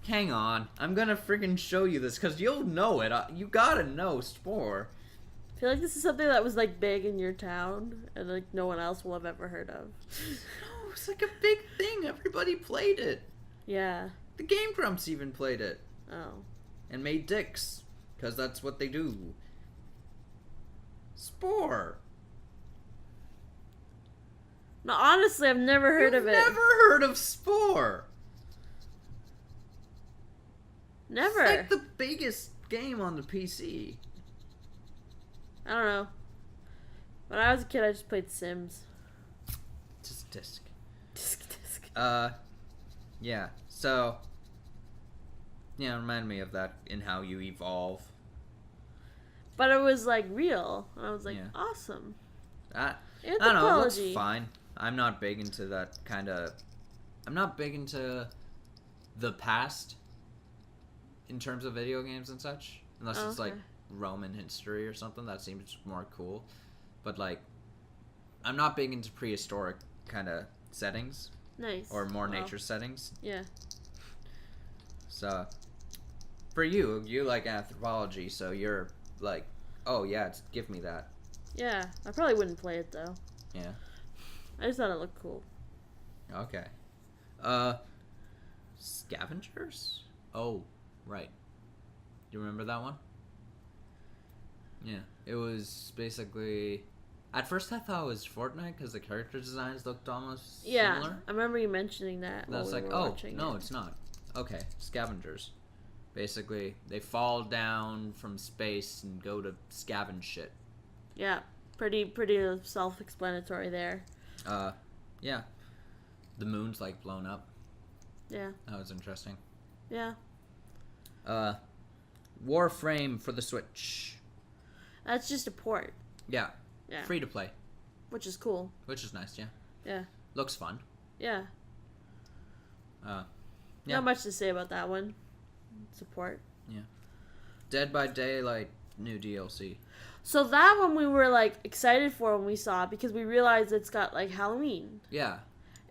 Hang on. I'm gonna freaking show you this, because you'll know it. You gotta know Spore. I feel like this is something that was like big in your town and like no one else will have ever heard of. No, it's like a big thing. Everybody played it. Yeah. The Game Grumps even played it. Oh. And made dicks. Because that's what they do. Spore. No, honestly, I've never heard of it. Never heard of Spore. Never. It's like the biggest game on the PC. I don't know. When I was a kid, I just played Sims. Just disc. Disc. Yeah. So, yeah, remind me of that in how you evolve. But it was like real. And I was like, Yeah. awesome. I don't know, it looks Anthropology. fine. I'm not big into that kind of... I'm not big into the past in terms of video games and such. Unless it's like Okay. Roman history or something. That seems more cool. But like, I'm not big into prehistoric kind of settings. Nice. Or more Well, nature settings. Yeah. So, for you like anthropology, so you're like, oh yeah, give me that. Yeah. I probably wouldn't play it though. Yeah. I just thought it looked cool. Okay. Scavengers? Oh, right. You remember that one? Yeah, it was basically. At first, I thought it was Fortnite because the character designs looked almost similar. I remember you mentioning that. And I was like, oh, no, it's not. Okay, scavengers. Basically, they fall down from space and go to scavenge shit. Yeah, pretty self-explanatory there. Yeah. The moon's like blown up. Yeah. That was interesting. Yeah. Warframe for the Switch. That's just a port. Yeah. Yeah. Free to play. Which is cool. Which is nice, yeah. Yeah. Looks fun. Yeah. Yeah. Not much to say about that one. Support. Yeah. Dead by Daylight new DLC. So that one we were like excited for when we saw it because we realized it's got like Halloween. Yeah.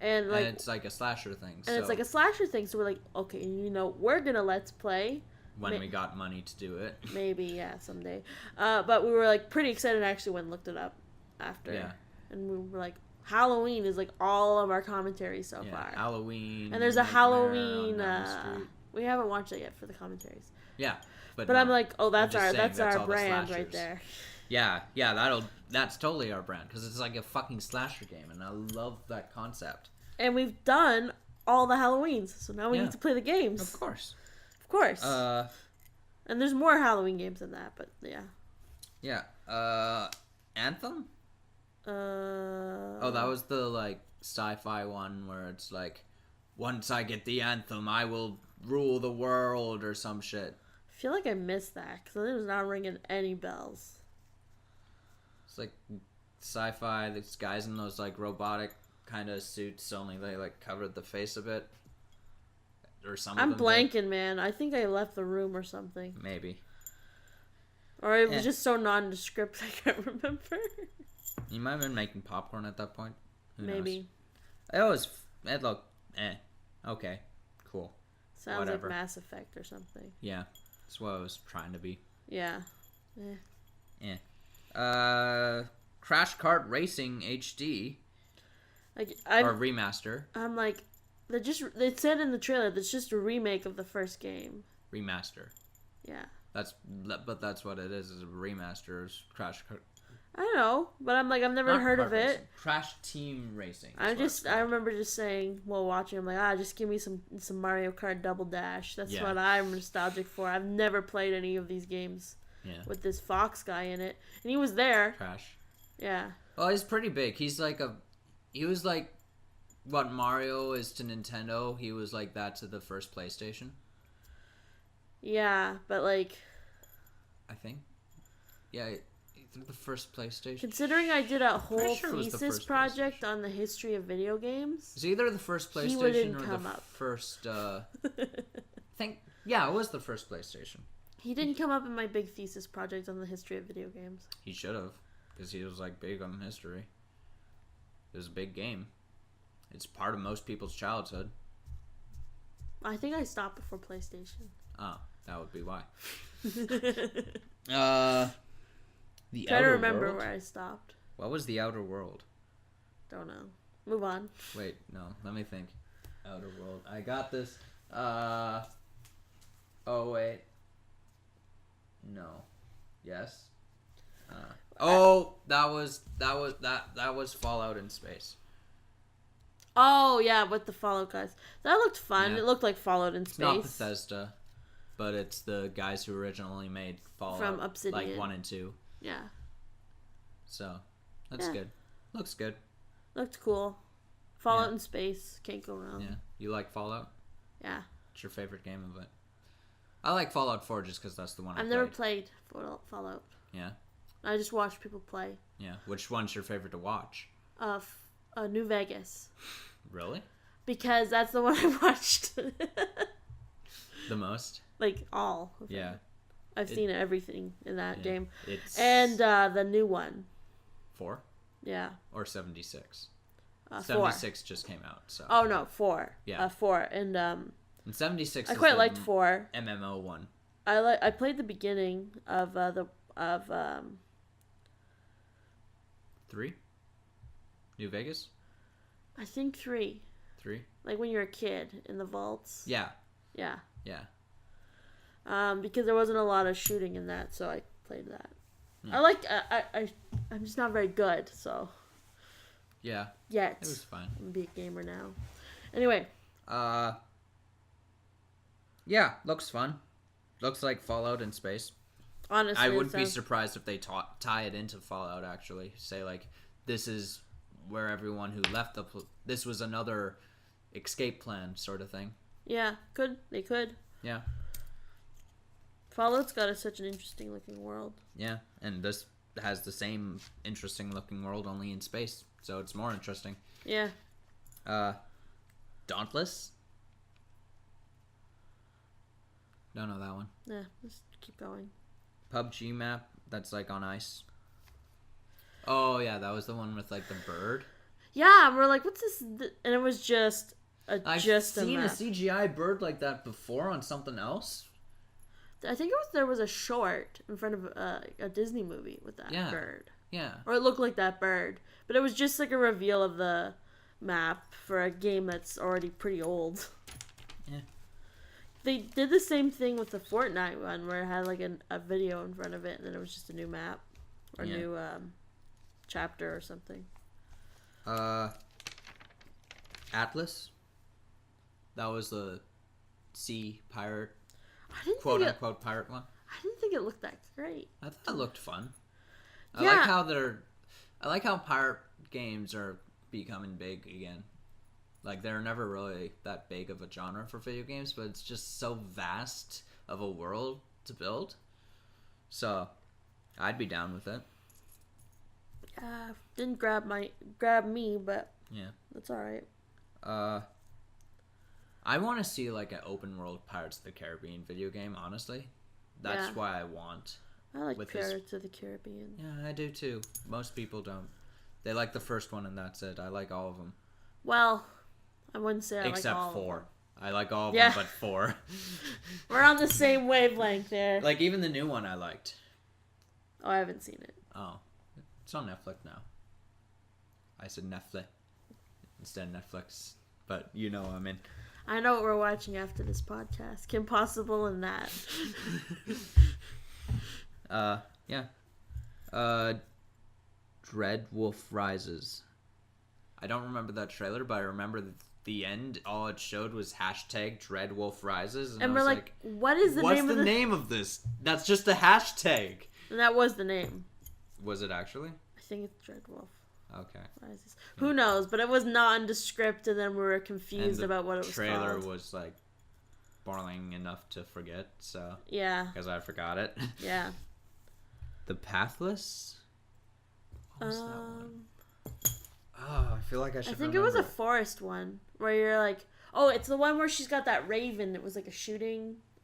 And like it's like a slasher thing. And it's like a slasher thing, so we're like, okay, we're gonna let's play. When we got money to do it. Maybe, yeah, someday. But we were like pretty excited and actually went and looked it up after. Yeah. And we were like, Halloween is like all of our commentary so far. Halloween. And there's a Halloween we haven't watched it yet for the commentaries. Yeah. But I'm like, oh, that's our brand right there. Yeah, that's totally our brand because it's like a fucking slasher game and I love that concept. And we've done all the Halloweens, so now we need to play the games. Of course. And there's more Halloween games than that, but yeah. Yeah. Anthem? Oh, that was the like sci-fi one where it's like, once I get the anthem, I will rule the world or some shit. I feel like I missed that because it was not ringing any bells. It's like sci-fi. These guys in those like robotic kind of suits, only they like covered the face a bit. Or something. I'm blanking, man. I think I left the room or something. Maybe. Or it was just so nondescript I can't remember. You might have been making popcorn at that point. Who Maybe. Knows? It looked okay. Cool. Sounds Whatever. like Mass Effect or something. Yeah. That's what I was trying to be. Yeah. Crash Kart Racing HD. Or remaster. I'm like, they said in the trailer that's just a remake of the first game. Remaster. Yeah. That's what it is a remaster of Crash Kart. I don't know, but I'm like, I've never heard of it. Racing. Crash Team Racing. I remember just saying while watching, I'm like, just give me some Mario Kart Double Dash. That's what I'm nostalgic for. I've never played any of these games with this Fox guy in it, and he was there. Crash. Yeah. Well, he's pretty big. He was like what Mario is to Nintendo. He was like that to the first PlayStation. Yeah, but like, I think. Yeah. The first PlayStation. Considering I did a whole thesis project on the history of video games, it's either the first PlayStation or the first. Yeah, it was the first PlayStation. He didn't come up in my big thesis project on the history of video games. He should have, because he was like big on history. It was a big game. It's part of most people's childhood. I think I stopped before PlayStation. Oh, that would be why. The Try to remember World? where I stopped. What was the Outer World? Don't know. Move on. Wait, no. Let me think. Outer World. I got this. Oh wait. No. Yes. That was Fallout in space. Oh yeah, with the Fallout guys. That looked fun. Yeah. It looked like Fallout in space. It's not Bethesda, but it's the guys who originally made Fallout from Obsidian, like 1 and 2. Yeah. So, that's good. Looks good. Looked cool. Fallout in space. Can't go wrong. Yeah. You like Fallout? Yeah. What's your favorite game of it? I like Fallout 4 just because that's the one I've never played Fallout. Yeah? I just watched people play. Yeah. Which one's your favorite to watch? New Vegas. Really? Because that's the one I watched. The most? Like, all. Yeah. I've seen everything in that game. And the new one. 4? Yeah. Or 76? 76 just came out. So. Oh, no, 4. Yeah. 4. And 76 I quite liked 4. MMO one. I played the beginning of 3? New Vegas? I think 3. 3? Like when you're a kid in the vaults. Yeah. Yeah. Yeah. Because there wasn't a lot of shooting in that, so I played that. Yeah. I'm just not very good, so. Yeah. Yet. It was fine. I'm gonna be a gamer now. Anyway. Yeah, looks fun. Looks like Fallout in space. Honestly, I wouldn't be surprised if they tie it into Fallout, actually. Say, like, this is where everyone who left this was another escape plan sort of thing. Yeah, they could. Yeah. Fallout's got such an interesting looking world. Yeah, and this has the same interesting looking world, only in space, so it's more interesting. Yeah. Dauntless? Don't know that one. Yeah, just keep going. PUBG map that's like on ice. Oh yeah, that was the one with like the bird. Yeah, we're like, what's this? And it was just I've seen a CGI bird like that before on something else. I think there was a short in front of a Disney movie with that bird. Yeah. Or it looked like that bird, but it was just like a reveal of the map for a game that's already pretty old. Yeah. They did the same thing with the Fortnite one, where it had like a video in front of it, and then it was just a new map or new chapter or something. Atlas. That was the sea pirate, quote unquote pirate one. I didn't think it looked that great. I thought it looked fun. I like how pirate games are becoming big again. Like, they're never really that big of a genre for video games, but it's just so vast of a world to build. So, I'd be down with it. Didn't grab me, but yeah, that's all right. I want to see like an open world Pirates of the Caribbean video game. Honestly, that's why I want. I like Pirates of the Caribbean. Yeah, I do too. Most people don't. They like the first one and that's it. I like all of them. Well, I wouldn't say I like all except of 4. them. I like all of them, but 4. We're on the same wavelength there. Like, even the new one I liked. Oh, I haven't seen it. Oh. It's on Netflix now. I said Netflix instead of Netflix. But you know what I mean. I know what we're watching after this podcast. Kim Possible and that. Yeah. Dread Wolf Rises. I don't remember that trailer, but I remember the end. All it showed was hashtag Dread Wolf Rises. And we're like, what is the name of the name of this? That's just a hashtag. And that was the name. Was it actually? I think it's Dread Wolf. Okay. Rises. Who knows? But it was nondescript, and then we were confused about what it was called. The trailer was like boring enough to forget, so. Yeah. Because I forgot it. Yeah. The Pathless? What was that one? Oh, I feel like I should remember. It was a forest one where you're like, oh, it's the one where she's got that raven. It was like a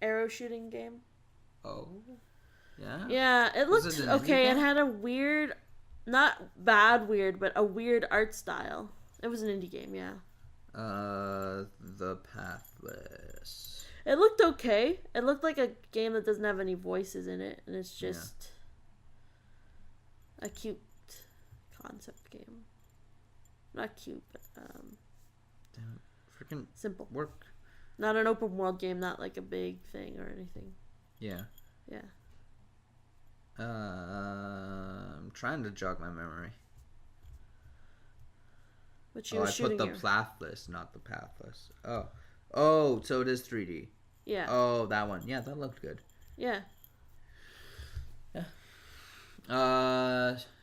arrow shooting game. Oh, yeah. Yeah, it looked okay. It had a weird, not bad weird, but a weird art style. It was an indie game, yeah. The Pathless. It looked okay. It looked like a game that doesn't have any voices in it, and it's just a cute concept game. Not cute, but damn, freaking simple. Work. Not an open world game, not like a big thing or anything. Yeah. Yeah. I'm trying to jog my memory. But you were shooting. I put the Pathless, not the Pathless. Oh, so it is 3D. Yeah. Oh, that one. Yeah, that looked good. Yeah. Yeah.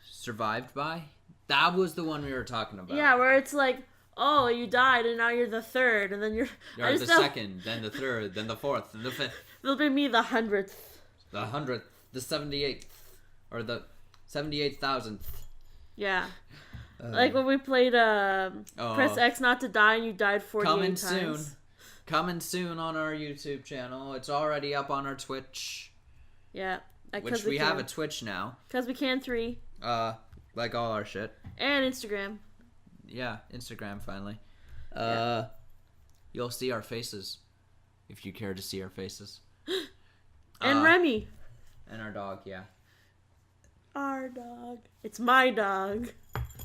Survived By? That was the one we were talking about. Yeah, where it's like, oh, you died and now you're the third, and then you're the second, then the third, then the fourth, then the fifth. It'll be me the 100th. The 100th, the 78th, or the 78,000th. Yeah. Like when we played Press X not to die and you died 48 times. Coming soon on our YouTube channel. It's already up on our Twitch. Yeah. Which we have a Twitch now. Because we can 3. Like all our shit. And Instagram. Yeah, Instagram finally. You'll see our faces. If you care to see our faces. And Remy. And our dog, yeah. Our dog. It's my dog.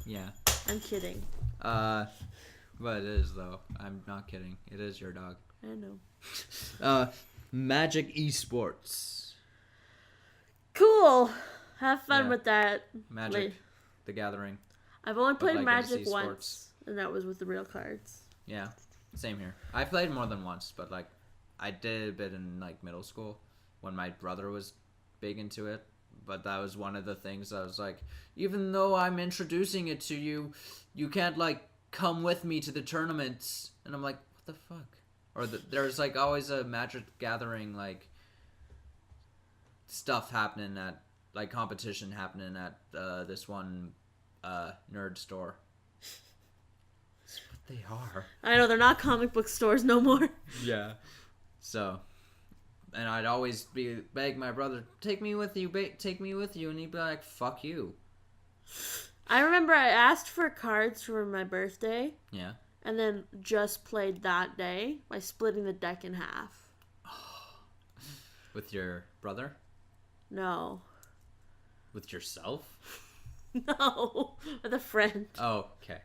Yeah. I'm kidding. But it is though. I'm not kidding. It is your dog. I know. Magic Esports. Cool. have fun with that. Magic, the Gathering. I've only played like Magic NC once, Sports. and that was with the real cards. Yeah, same here. I played more than once, but like, I did a bit in like middle school when my brother was big into it. But that was one of the things I was like, even though I'm introducing it to you, you can't like come with me to the tournaments. And I'm like, what the fuck? Or there's like always a Magic Gathering like stuff happening at like competition happening at this one nerd store. That's what they are. I know, they're not comic book stores no more. Yeah. So, and I'd always beg my brother, take me with you, and he'd be like, fuck you. I remember I asked for cards for my birthday. Yeah. And then just played that day by splitting the deck in half. With your brother? No. With yourself? No. With a friend. Oh, okay.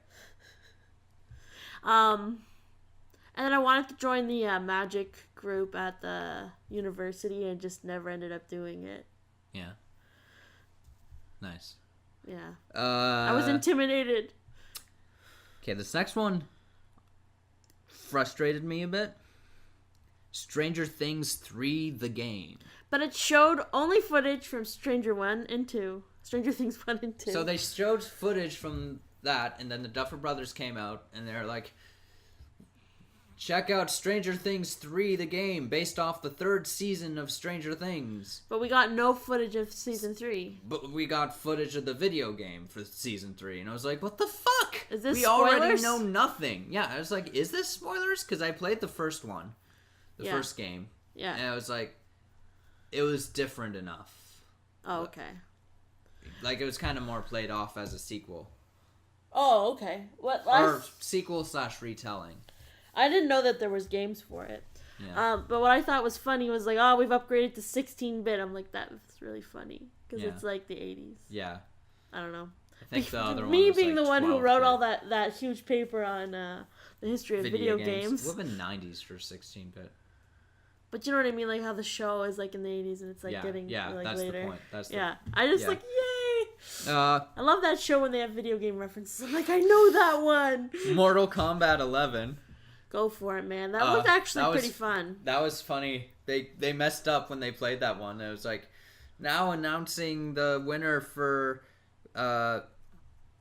And then I wanted to join the Magic group at the university and just never ended up doing it. Yeah. Nice. Yeah. I was intimidated. Okay, this next one frustrated me a bit. Stranger Things 3 The Game. But it showed only footage from Stranger 1 and 2. Stranger Things 1 and 2. So they showed footage from that, and then the Duffer Brothers came out, and they're like, check out Stranger Things 3 The Game, based off the 3rd season of Stranger Things. But we got no footage of season 3. But we got footage of the video game for season 3, and I was like, what the fuck? Is this we spoilers? already know nothing. Yeah, I was like, is this spoilers? Because I played the first one. The first game. Yeah. And I was like, it was different enough. Oh, okay. Like, it was kind of more played off as a sequel. Oh, okay. Or sequel/retelling. I didn't know that there was games for it. Yeah. But what I thought was funny was like, oh, we've upgraded to 16-bit. I'm like, that's really funny. Because it's like the 80s. Yeah. I don't know. I think the other one Me was being like the one who 12-bit. wrote all that huge paper on the history of video games. It would have been 90s for 16-bit. But you know what I mean? Like how the show is like in the 80s and it's like getting like that's later. the point. That's the, yeah. I just like, yay! I love that show when they have video game references. I'm like, I know that one! Mortal Kombat 11. Go for it, man. That looked actually pretty fun. That was funny. They messed up when they played that one. It was like, now announcing the winner for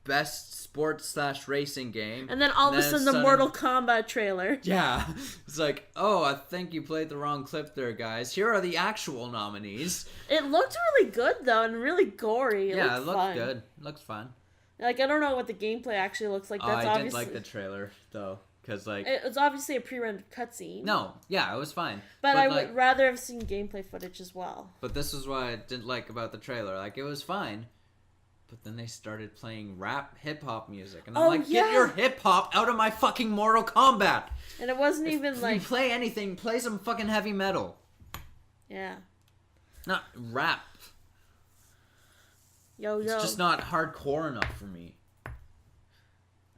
best sports/racing game. And then all of a sudden the Mortal Kombat trailer. Yeah. It's like, oh, I think you played the wrong clip there, guys. Here are the actual nominees. It looked really good, though, and really gory. It looked fun. Good. It looks fun. Like, I don't know what the gameplay actually looks like. That's I didn't like the trailer, though. Because, like... It was obviously a pre-rendered cutscene. No. Yeah, it was fine. But I would rather have seen gameplay footage as well. But this is what I didn't like about the trailer. Like, it was fine. But then they started playing rap hip-hop music. And I'm like, get your hip-hop out of my fucking Mortal Kombat! And it wasn't even like... If you play anything, play some fucking heavy metal. Yeah. Not rap. It's just not hardcore enough for me.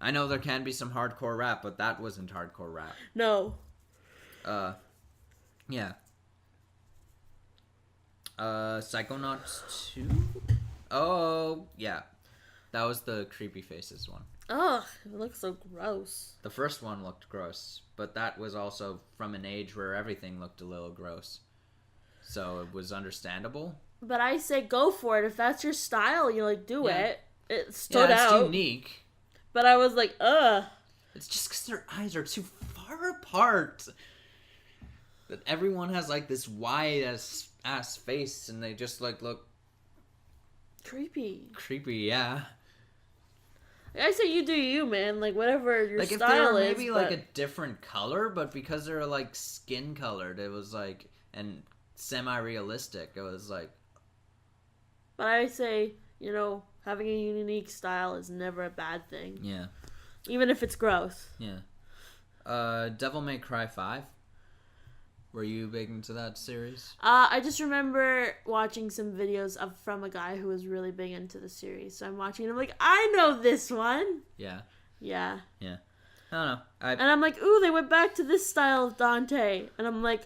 I know there can be some hardcore rap, but that wasn't hardcore rap. No. Yeah. Psychonauts 2? Oh, yeah. That was the Creepy Faces one. Ugh, it looks so gross. The first one looked gross, but that was also from an age where everything looked a little gross. So it was understandable. But I say go for it. If that's your style, you like do it. It stood out. It's unique. But I was like, ugh. It's just because their eyes are too far apart. That everyone has like this wide ass face, and they just like look creepy. Creepy, yeah. I say you do you, man. Like whatever your like style if they were is. maybe like a different color, but because they're like skin colored, it was like and semi-realistic. It was like. But I say, having a unique style is never a bad thing. Yeah. Even if it's gross. Yeah. Devil May Cry 5. Were you big into that series? I just remember watching some videos from a guy who was really big into the series. So I'm watching and I'm like, I know this one. Yeah. Yeah. Yeah. I don't know. And I'm like, ooh, they went back to this style of Dante. And I'm like,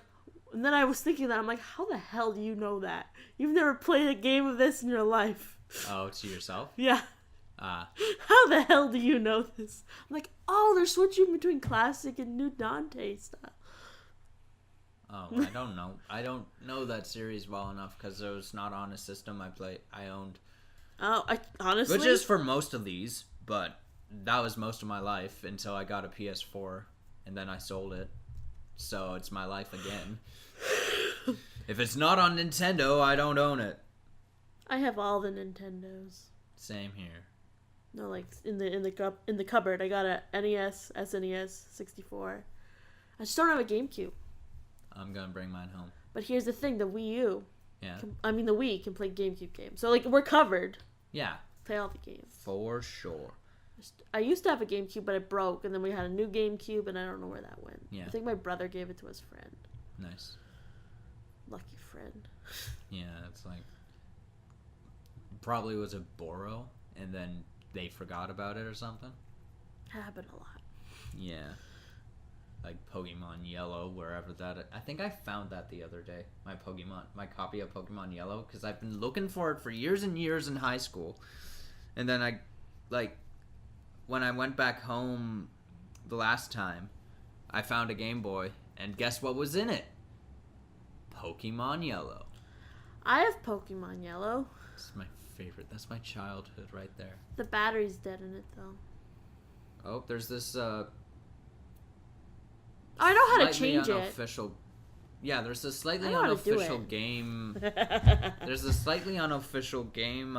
And then I was thinking that, I'm like, how the hell do you know that? You've never played a game of this in your life. Oh, to yourself? Yeah. Ah. How the hell do you know this? I'm like, oh, they're switching between classic and new Dante stuff. Oh, I don't know. I don't know that series well enough because it was not on a system I owned. Oh, honestly... Which is for most of these, but that was most of my life until I got a PS4, and then I sold it. So it's my life again. If it's not on Nintendo, I don't own it. I have all the Nintendos. Same here. No, like in the cupboard, I got a NES, SNES, 64. I just don't have a GameCube. I'm gonna bring mine home. But here's the thing: the Wii U. Yeah. The Wii can play GameCube games, so like we're covered. Yeah. Play all the games. For sure. I used to have a GameCube, but it broke, and then we had a new GameCube, and I don't know where that went. Yeah. I think my brother gave it to his friend. Nice. Lucky friend. Yeah, it's like probably was a borrow, and then they forgot about it or something. Happened a lot. Yeah. Like Pokemon Yellow, wherever that... I think I found that the other day. My copy of Pokemon Yellow, because I've been looking for it for years and years in high school. And then when I went back home the last time, I found a Game Boy, and guess what was in it? Pokemon Yellow. I have Pokemon Yellow. It's my favorite. That's my childhood right there. The battery's dead in it, though. Oh, there's this, I know how to slightly change it. unofficial... Yeah, there's a slightly I know how to do unofficial it. game... There's a slightly unofficial game,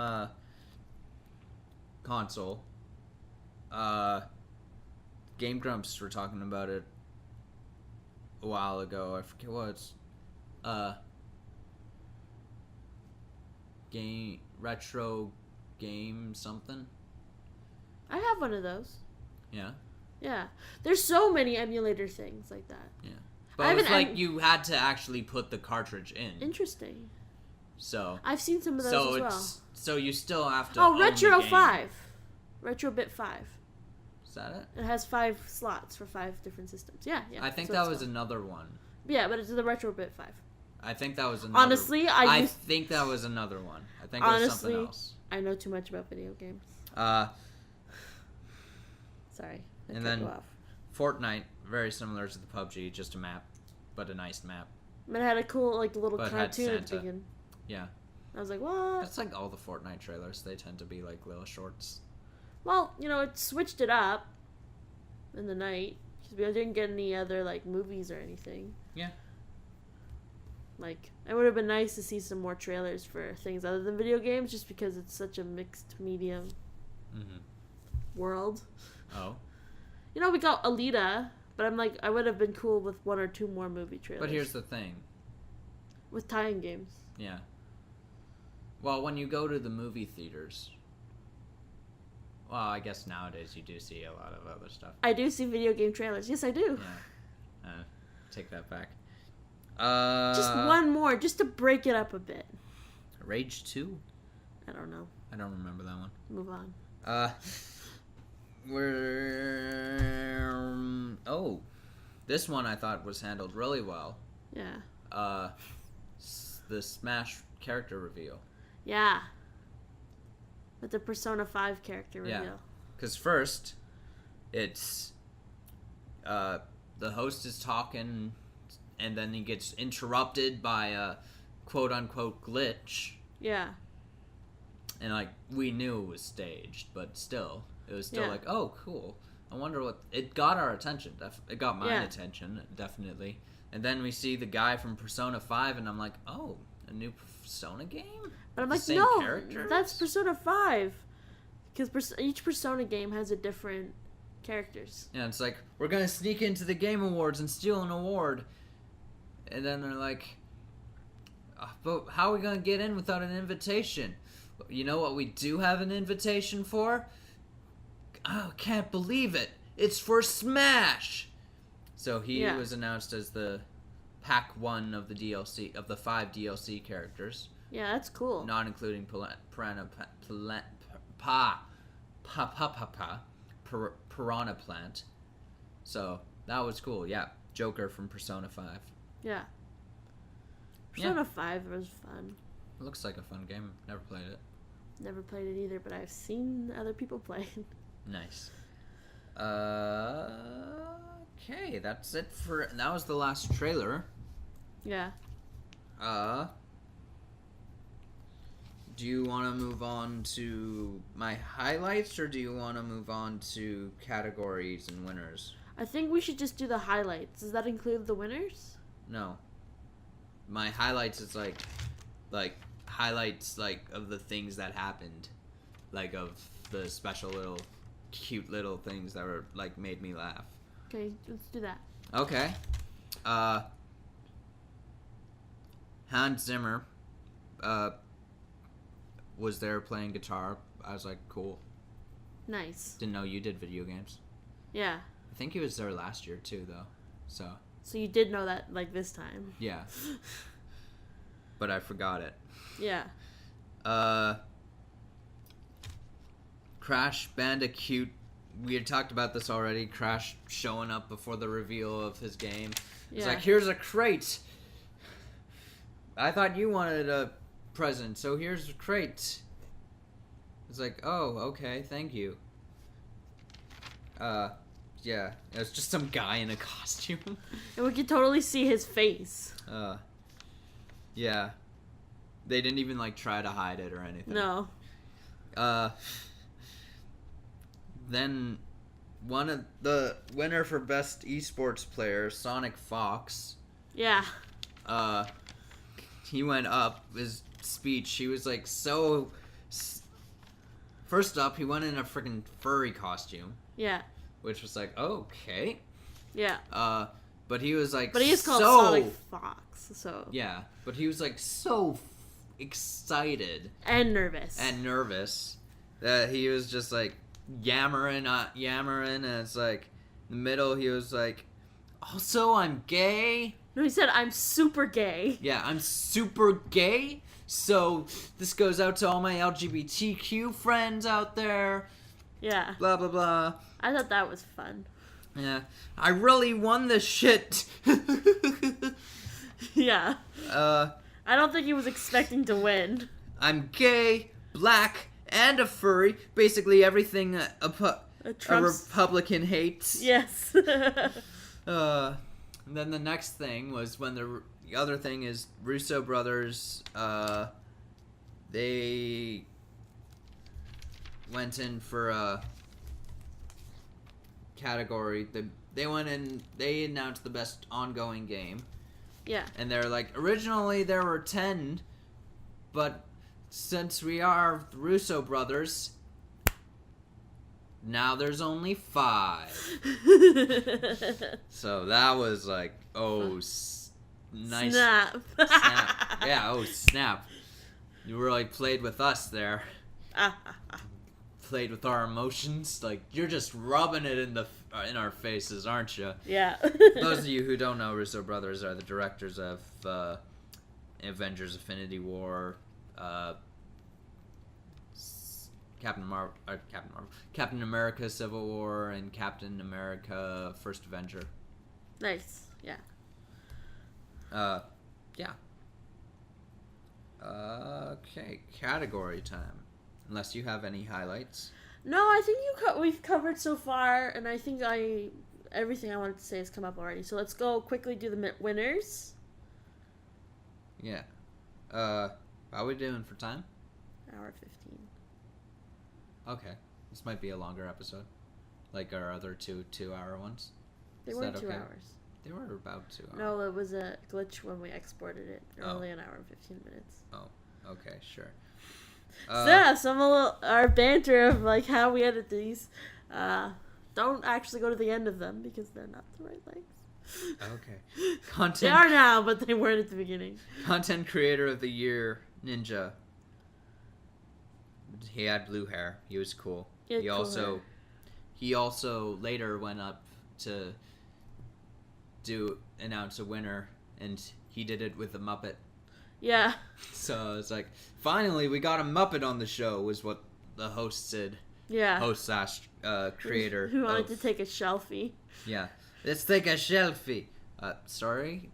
console. Game Grumps were talking about it a while ago. I forget what it's... retro game something. I have one of those. Yeah. Yeah. There's so many emulator things like that. Yeah. But it's like you had to actually put the cartridge in. Interesting. So I've seen some of those as well. So you still have to. Oh, own Retro the game. 5. Retrobit 5. Is that it? It has 5 slots for 5 different systems. Yeah, yeah. I think that was another one. Yeah, but it's the Retrobit 5. I think that was another. Honestly, I think that was another one. I think it was something else. I know too much about video games. Sorry. And then Fortnite, very similar to the PUBG, just a map, but a nice map. But it had a cool little But cartoon at the beginning. Yeah. I was like, what? It's like all the Fortnite trailers. They tend to be like little shorts. Well, it switched it up in the night. Because I didn't get any other movies or anything. Yeah. It would have been nice to see some more trailers for things other than video games, just because it's such a mixed medium world. Oh. We got Alita, but I'm like, I would have been cool with 1 or 2 more movie trailers. But here's the thing. With tie-in games. Yeah. Well, when you go to the movie theaters... Well, I guess nowadays you do see a lot of other stuff. I do see video game trailers. Yes, I do. Yeah. Take that back. Just one more, just to break it up a bit. Rage 2? I don't know. I don't remember that one. Move on. This one I thought was handled really well. Yeah. The Smash character reveal. Yeah. With the Persona 5 character reveal. Yeah. Because first, it's... the host is talking, and then he gets interrupted by a quote-unquote glitch. Yeah. And, we knew it was staged, but still, it was still oh, cool. I wonder what... It got our attention. It got my attention, definitely. And then we see the guy from Persona 5, and I'm like, oh, a new Persona game? But I'm like, no, that's Persona 5. Because each Persona game has a different characters. Yeah, it's like, we're going to sneak into the Game Awards and steal an award. And then they're like, but how are we going to get in without an invitation? You know what we do have an invitation for? Oh, can't believe it. It's for Smash. So he was announced as the Pack 1 of the DLC, of the 5 DLC characters. Yeah, that's cool. Not including Piranha Plant. So, that was cool. Yeah, Joker from Persona 5. Yeah. Persona 5 was fun. It looks like a fun game. Never played it. Never played it either, but I've seen other people play it. Nice. Okay, that's it for... That was the last trailer. Yeah. Do you want to move on to my highlights, or do you want to move on to categories and winners? I think we should just do the highlights. Does that include the winners? No. My highlights is like highlights like of the things that happened, like of the special little cute little things that were like made me laugh. Okay, let's do that. Okay. Hans Zimmer was there playing guitar. I was like, cool. Nice. Didn't know you did video games. Yeah. I think he was there last year too, though. So you did know that, like, this time. Yeah. But I forgot it. Yeah. Crash Bandicoot. We had talked about this already. Crash showing up before the reveal of his game. It's like, here's a crate. I thought you wanted a present, so here's a crate. It's like, oh, okay, thank you. Yeah, it was just some guy in a costume. And we could totally see his face. Yeah. They didn't even, like, try to hide it or anything. No. Then one of the winner for best esports player, Sonic Fox. Yeah. He went up, his speech, he was, like, so... First up, he went in a freaking furry costume. Yeah. Which was like, okay. Yeah. But he was like, but he is called Sonic Fox, so. Yeah, but he was like so excited and nervous that he was just like yammering, and it's like in the middle he was like, also I'm gay. No, he said I'm super gay. Yeah, I'm super gay. So this goes out to all my LGBTQ friends out there. Yeah. Blah blah blah. I thought that was fun. Yeah. I really won this shit. Yeah. I don't think he was expecting to win. I'm gay, black, and a furry. Basically everything a Republican hates. Yes. And then the next thing was when the other thing is Russo brothers, they went in for a category. They went in, they announced the best ongoing game. Yeah. And they're like, originally there were 10, but since we are the Russo brothers, now there's only 5. So that was like, oh, nice. Snap. Snap. Yeah, oh, snap. You were like, played with us there. Played with our emotions. Like, you're just rubbing it in our faces, aren't you? Yeah. Those of you who don't know, Russo brothers are the directors of Avengers: Infinity War, Captain America: Civil War, and Captain America: First Avenger. Nice. Yeah. Yeah. Okay, category time. Unless you have any highlights. No, I think we've covered so far, and I think everything I wanted to say has come up already. So let's go quickly do the winners. Yeah. How are we doing for time? Hour 15. Okay. This might be a longer episode. Like our other 2-hour ones. They weren't 2 hours. They were about 2 hours. No, it was a glitch when we exported it. Only an hour and 15 minutes. Oh, okay, sure. So yeah, our banter of like how we edit these. Don't actually go to the end of them because they're not the right length. Okay. Content. They are now, but they weren't at the beginning. Content Creator of the Year, Ninja. He had blue hair. He was cool. He also later went up to announce a winner, and he did it with a Muppet. Yeah. So it's like, finally, we got a Muppet on the show, was what the host said. Yeah. Host / creator. Who wanted to take a selfie. Yeah. Let's take a selfie. Sorry?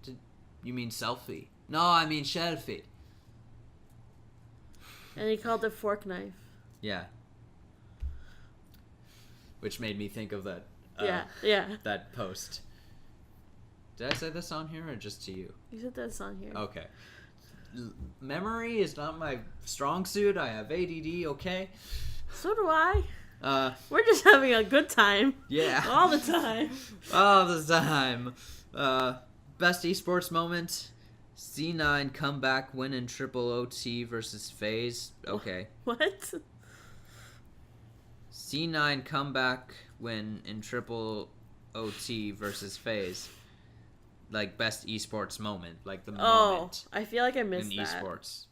You mean selfie? No, I mean Shelfie. And he called it fork knife. Yeah. Which made me think of that. Yeah. That post. Did I say this on here or just to you? You said this on here. Okay. Memory is not my strong suit. I have ADD, okay? So do I. Uh, We're just having a good time. Yeah. All the time. All the time. Best esports moment. C9 comeback win in triple OT versus FaZe. Okay. What? C9 comeback win in triple OT versus FaZe. Like best esports moment. Like the moment. I feel like I missed in that. esports.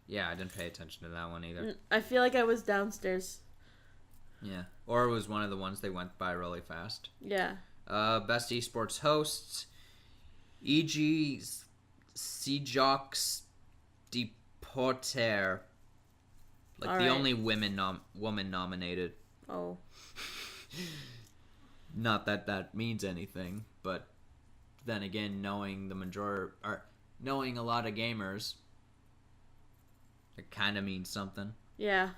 Yeah, I didn't pay attention to that one either. I feel like I was downstairs. Yeah. Or it was one of the ones they went by really fast. Yeah. Best esports hosts. E.G. Sejox Deporter. Like All the right. only woman nominated. Oh. Not that that means anything, but then again, knowing knowing a lot of gamers, it kind of means something. Yeah.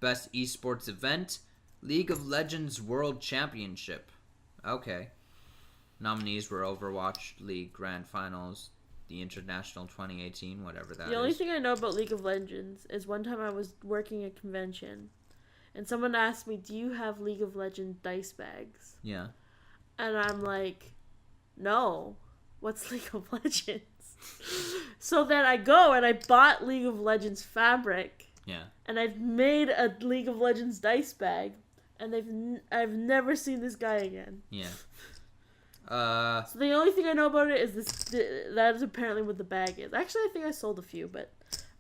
Best esports event, League of Legends World Championship. Okay. Nominees were Overwatch League Grand Finals, the International 2018, whatever that is. The only thing I know about League of Legends is one time I was working a convention, and someone asked me, "Do you have League of Legends dice bags?" Yeah. And I'm like, "No. What's League of Legends?" So then I go and I bought League of Legends fabric. Yeah. And I've made a League of Legends dice bag, and I've never seen this guy again. Yeah. So the only thing I know about it is that is apparently what the bag is. Actually, I think I sold a few, but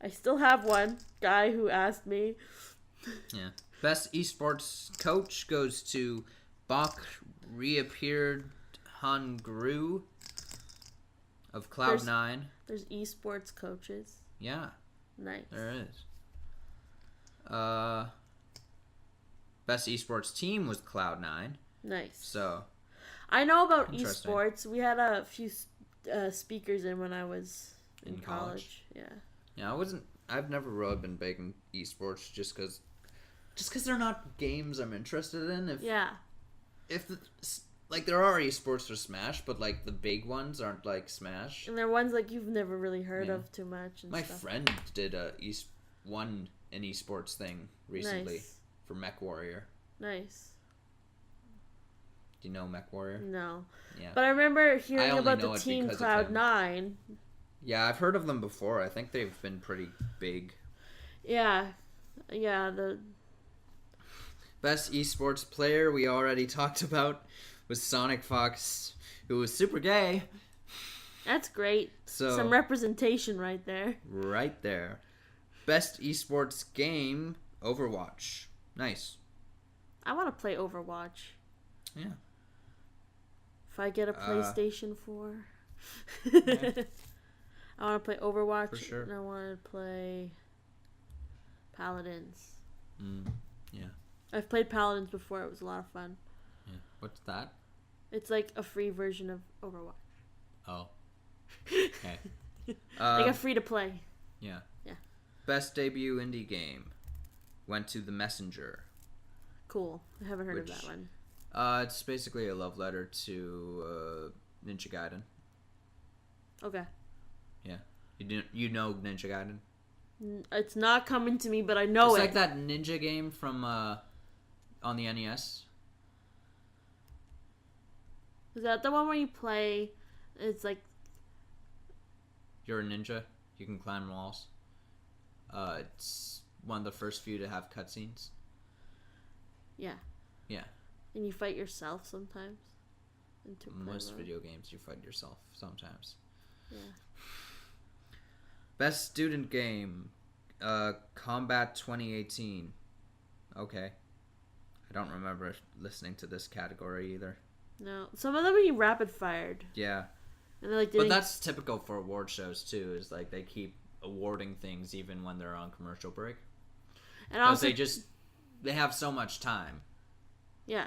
I still have one guy who asked me. Yeah. Best esports coach goes to Bach reappeared Hangru of Cloud9. There's esports coaches. Yeah. Nice. There is. Best esports team was Cloud9. Nice. So I know about Interesting. esports. We had a few speakers in when I was in college. Yeah. Yeah, I've never really been big in esports just because they're not games I'm interested in. Like there are esports for Smash, but like the big ones aren't like Smash. And they're ones like you've never really heard of too much. And My stuff. friend did won an esports thing recently Nice. for Mech Warrior. Nice. Do you know Mech Warrior? No. Yeah. But I remember hearing only about know the it team because of him. Cloud9. Yeah, I've heard of them before. I think they've been pretty big. Yeah. Yeah, the Best esports player we already talked about was Sonic Fox, who was super gay. that's great. So Some representation right there. right there. Best esports game, Overwatch. Nice. I want to play Overwatch. Yeah. If I get a PlayStation 4. Yeah. I want to play Overwatch. For sure. And I want to play Paladins. Yeah. I've played Paladins before. It was a lot of fun. Yeah. What's that? It's like a free version of Overwatch. Oh. Okay. Like a free to play. Yeah. Yeah. Best debut indie game went to The Messenger. Cool. I haven't heard of that one. It's basically a love letter to Ninja Gaiden. Okay. Yeah. You know Ninja Gaiden? It's not coming to me, but I know It's it. like that ninja game from on the NES. Is that the one where you play? It's like You're a ninja. You can climb walls. It's one of the first few to have cutscenes. yeah, Yeah. and you fight yourself sometimes. Into Most video games, you fight yourself sometimes. Yeah. Best student game, Combat 2018. Okay. I don't remember listening to this category either. No, some of them are rapid fired, Yeah. and they're like. But that's typical for award shows too, is like they keep awarding things even when they're on commercial break. and Because also they have so much time. yeah,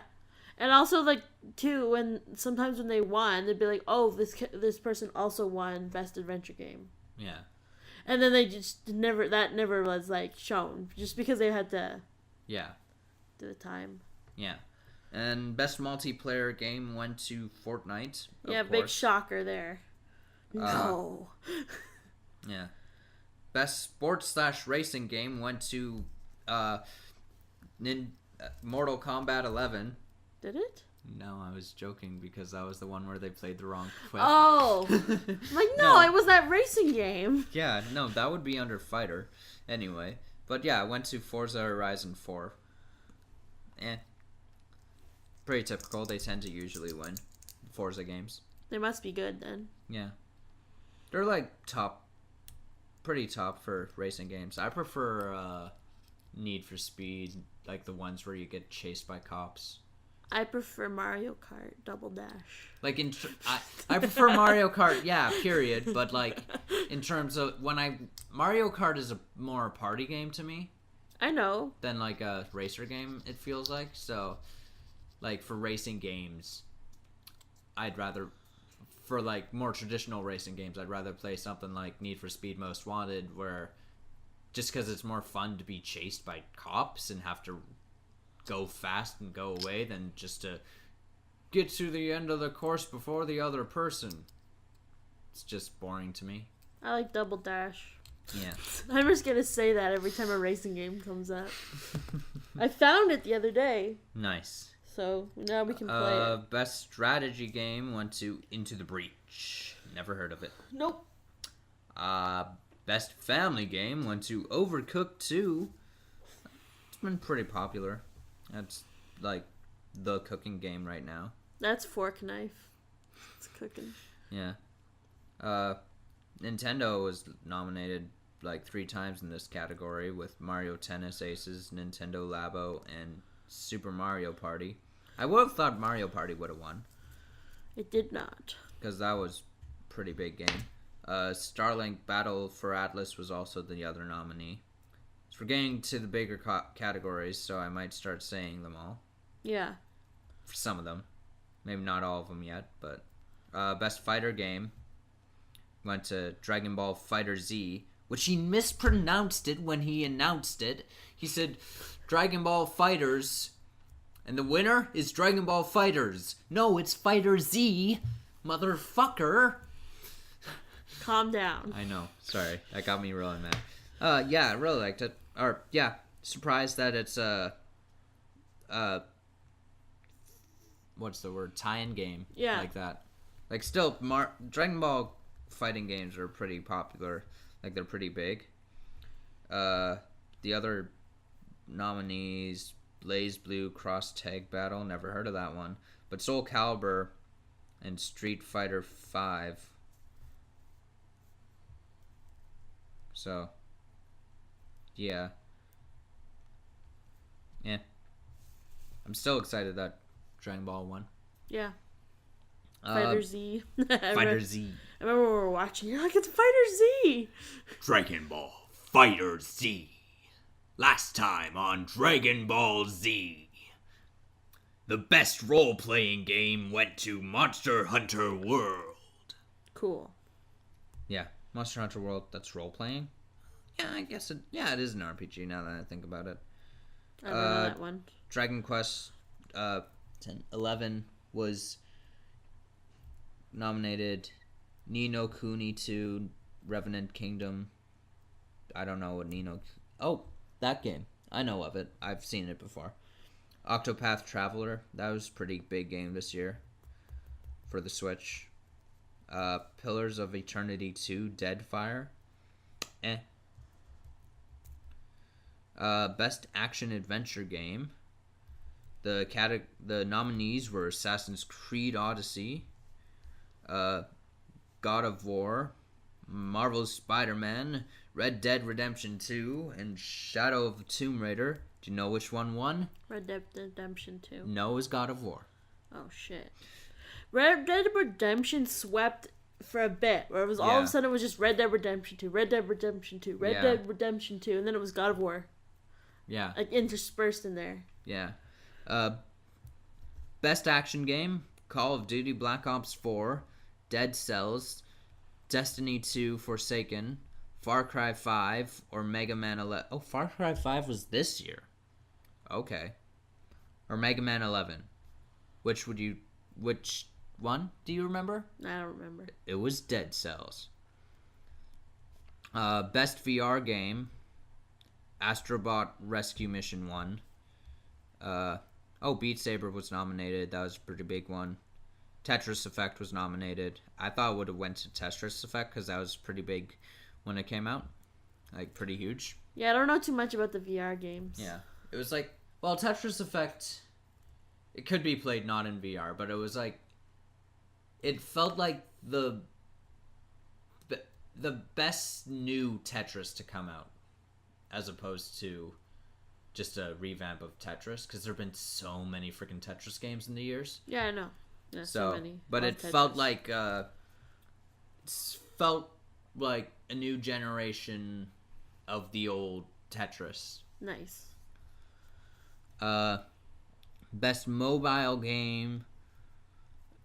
And also, like, too, sometimes when they won, they'd be like, "Oh, this person also won Best Adventure Game." Yeah. And then they just never was like shown, just because they had to. Yeah. Do the time. Yeah. And best multiplayer game went to Fortnite. Yeah, big shocker there. No. Yeah. Best sports/racing game went to Mortal Kombat 11. Did it? No, I was joking because that was the one where they played the wrong quip. Oh. No, it was that racing game. Yeah, no, that would be under fighter. Anyway. But yeah, it went to Forza Horizon 4. Pretty typical. They tend to usually win Forza games. They must be good then. Yeah. They're like pretty top for racing games. I prefer Need for Speed, like the ones where you get chased by cops. I prefer Mario Kart Double Dash. Like I prefer Mario Kart, yeah, period. But like in terms of Mario Kart is a more party game to me. I know. Than like a racer game, it feels like. So, like for racing games, for like more traditional racing games, I'd rather play something like Need for Speed Most Wanted, where just because it's more fun to be chased by cops and have to go fast and go away than just to get to the end of the course before the other person. It's just boring to me. I like Double Dash. Yeah. I'm just gonna say that every time a racing game comes up. I found it the other day. Nice. So now we can play it. Best strategy game went to Into the Breach. Never heard of it. Nope. Best family game went to Overcooked 2. It's been pretty popular. That's like the cooking game right now. That's Fork Knife. It's cooking. Yeah. Nintendo was nominated like 3 times in this category with Mario Tennis Aces, Nintendo Labo, and Super Mario Party. I would have thought Mario Party would have won. It did not. Because that was a pretty big game. Starlink Battle for Atlas was also the other nominee. So we're getting to the bigger categories, so I might start saying them all. Yeah. For some of them. Maybe not all of them yet, but... Best Fighter Game went to Dragon Ball Fighter Z, which he mispronounced it when he announced it. He said, Dragon Ball Fighters, and the winner is Dragon Ball Fighters. No, it's Fighter Z, motherfucker. Calm down. I know. Sorry. That got me really mad. Yeah, I really liked it. Surprised that it's what's the word? Tie-in game. Yeah. Like that. Like, still, Dragon Ball fighting games are pretty popular. Like, they're pretty big. The other nominees, Blaze Blue Cross Tag Battle, never heard of that one. But Soul Calibur and Street Fighter 5. So, yeah. Yeah. I'm still excited that Dragon Ball won. Yeah. Fighter Z. Fighter Z. I remember when we were watching, you're like, it's Fighter Z! Dragon Ball Fighter Z. Last time on Dragon Ball Z. The best role-playing game went to Monster Hunter World. Cool. Yeah, Monster Hunter World, that's role-playing? Yeah, I guess it is an RPG now that I think about it. I don't know that one. Dragon Quest 11 was nominated. Ni no Kuni 2, Revenant Kingdom. I don't know what Oh, that game. I know of it. I've seen it before. Octopath Traveler. That was a pretty big game this year for the Switch. Pillars of Eternity 2, Deadfire. Best Action Adventure Game. The nominees were Assassin's Creed Odyssey, God of War, Marvel's Spider-Man, Red Dead Redemption 2, and Shadow of the Tomb Raider. Do you know which one won? Red Dead Redemption 2. No, it was God of War. Oh, shit. Red Dead Redemption swept for a bit, where it was all of a sudden it was just Red Dead Redemption 2, Red Dead Redemption 2, Red Dead Redemption 2, and then it was God of War. Yeah. Like interspersed in there. Yeah. Best action game: Call of Duty Black Ops 4, Dead Cells, Destiny 2 Forsaken, Far Cry 5, or Mega Man 11. Oh, Far Cry 5 was this year. Okay. Or Mega Man 11. Which one do you remember? I don't remember. It was Dead Cells. Best VR game: Astrobot Rescue Mission 1. Beat Saber was nominated. That was a pretty big one. Tetris Effect was nominated. I thought it would have went to Tetris Effect because that was pretty big when it came out. Like, pretty huge. Yeah, I don't know too much about the VR games. Yeah. It was like, well, Tetris Effect, it could be played not in VR, but it was like, it felt like the best new Tetris to come out, as opposed to just a revamp of Tetris, because there have been so many freaking Tetris games in the years. Yeah, I know. Yeah, so many. But it Tetris. felt like a new generation of the old Tetris. Nice. Best mobile game.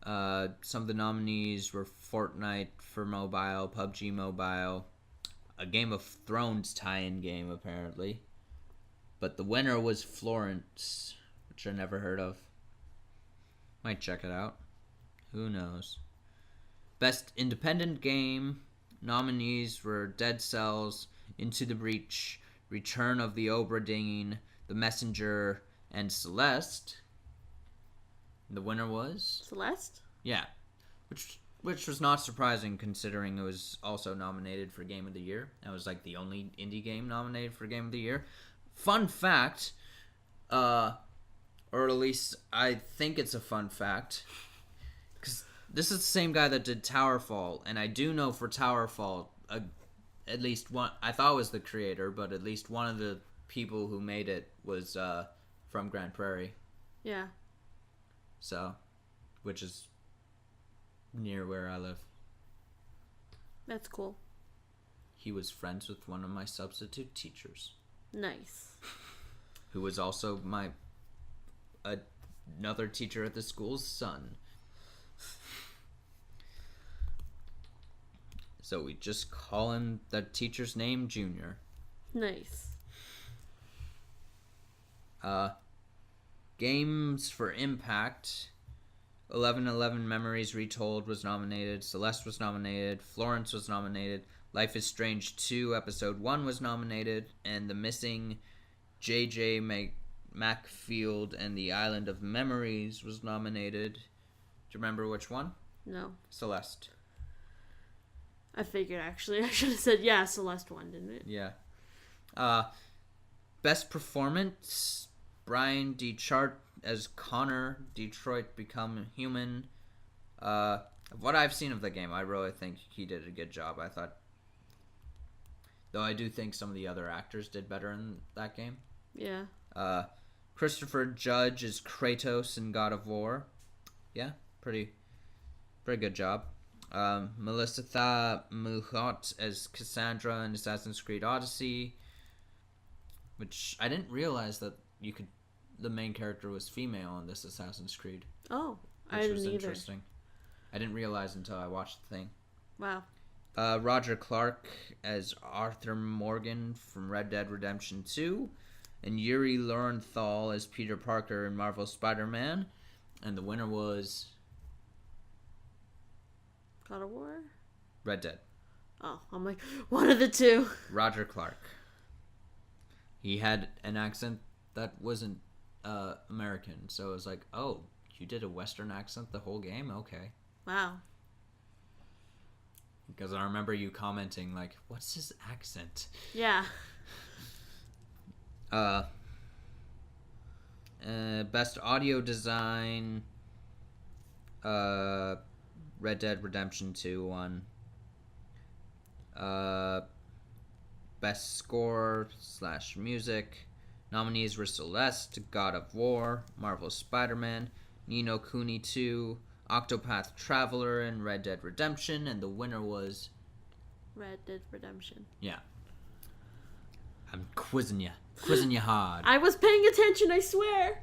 Some of the nominees were Fortnite for mobile, PUBG Mobile, a Game of Thrones tie-in game apparently, but the winner was Florence, which I never heard of. Might check it out. Who knows? Best independent game nominees were Dead Cells, Into the Breach, Return of the Obra Dinn, The Messenger, and Celeste. The winner was Celeste? Yeah. Which was not surprising considering it was also nominated for Game of the Year. That was like the only indie game nominated for Game of the Year. Fun fact, or at least I think it's a fun fact, because this is the same guy that did Towerfall, and I do know for Towerfall, at least one, I thought it was the creator, but at least one of the people who made it was from Grand Prairie. Yeah. So, which is near where I live. That's cool. He was friends with one of my substitute teachers. Nice. Who was also another teacher at the school's son. So we just call him the teacher's name Junior. Nice. Games for Impact. 1111 Memories Retold was nominated. Celeste was nominated. Florence was nominated. Life is Strange 2 Episode 1 was nominated. And The Missing J.J. Macfield and the Island of Memories was nominated. Do you remember which one? No. Celeste. I figured, actually. I should have said, yeah, Celeste won, didn't it? Yeah. Best Performance, Brian DeChart as Connor, Detroit Become Human. What I've seen of the game, I really think he did a good job. I thought, though I do think some of the other actors did better in that game. Yeah. Christopher Judge as Kratos in God of War. Yeah, pretty good job. Melissa Muhot as Cassandra in Assassin's Creed Odyssey, which I didn't realize that the main character was female in this Assassin's Creed. Oh, I which didn't was either. Interesting. I didn't realize until I watched the thing. Wow. Roger Clark as Arthur Morgan from Red Dead Redemption 2, and Yuri Lowenthal as Peter Parker in Marvel's Spider-Man, and the winner was God of War? Red Dead. Oh, I'm like, one of the two. Roger Clark. He had an accent that wasn't American, so it was like, oh, you did a Western accent the whole game? Okay. Wow. Because I remember you commenting, like, what's his accent? Yeah. Best audio design, Red Dead Redemption 2 won. Best score / music, nominees were Celeste, God of War, Marvel's Spider-Man, Ni no Kuni 2, Octopath Traveler, and Red Dead Redemption, and the winner was Red Dead Redemption. Yeah. I'm quizzing you hard. I was paying attention, I swear.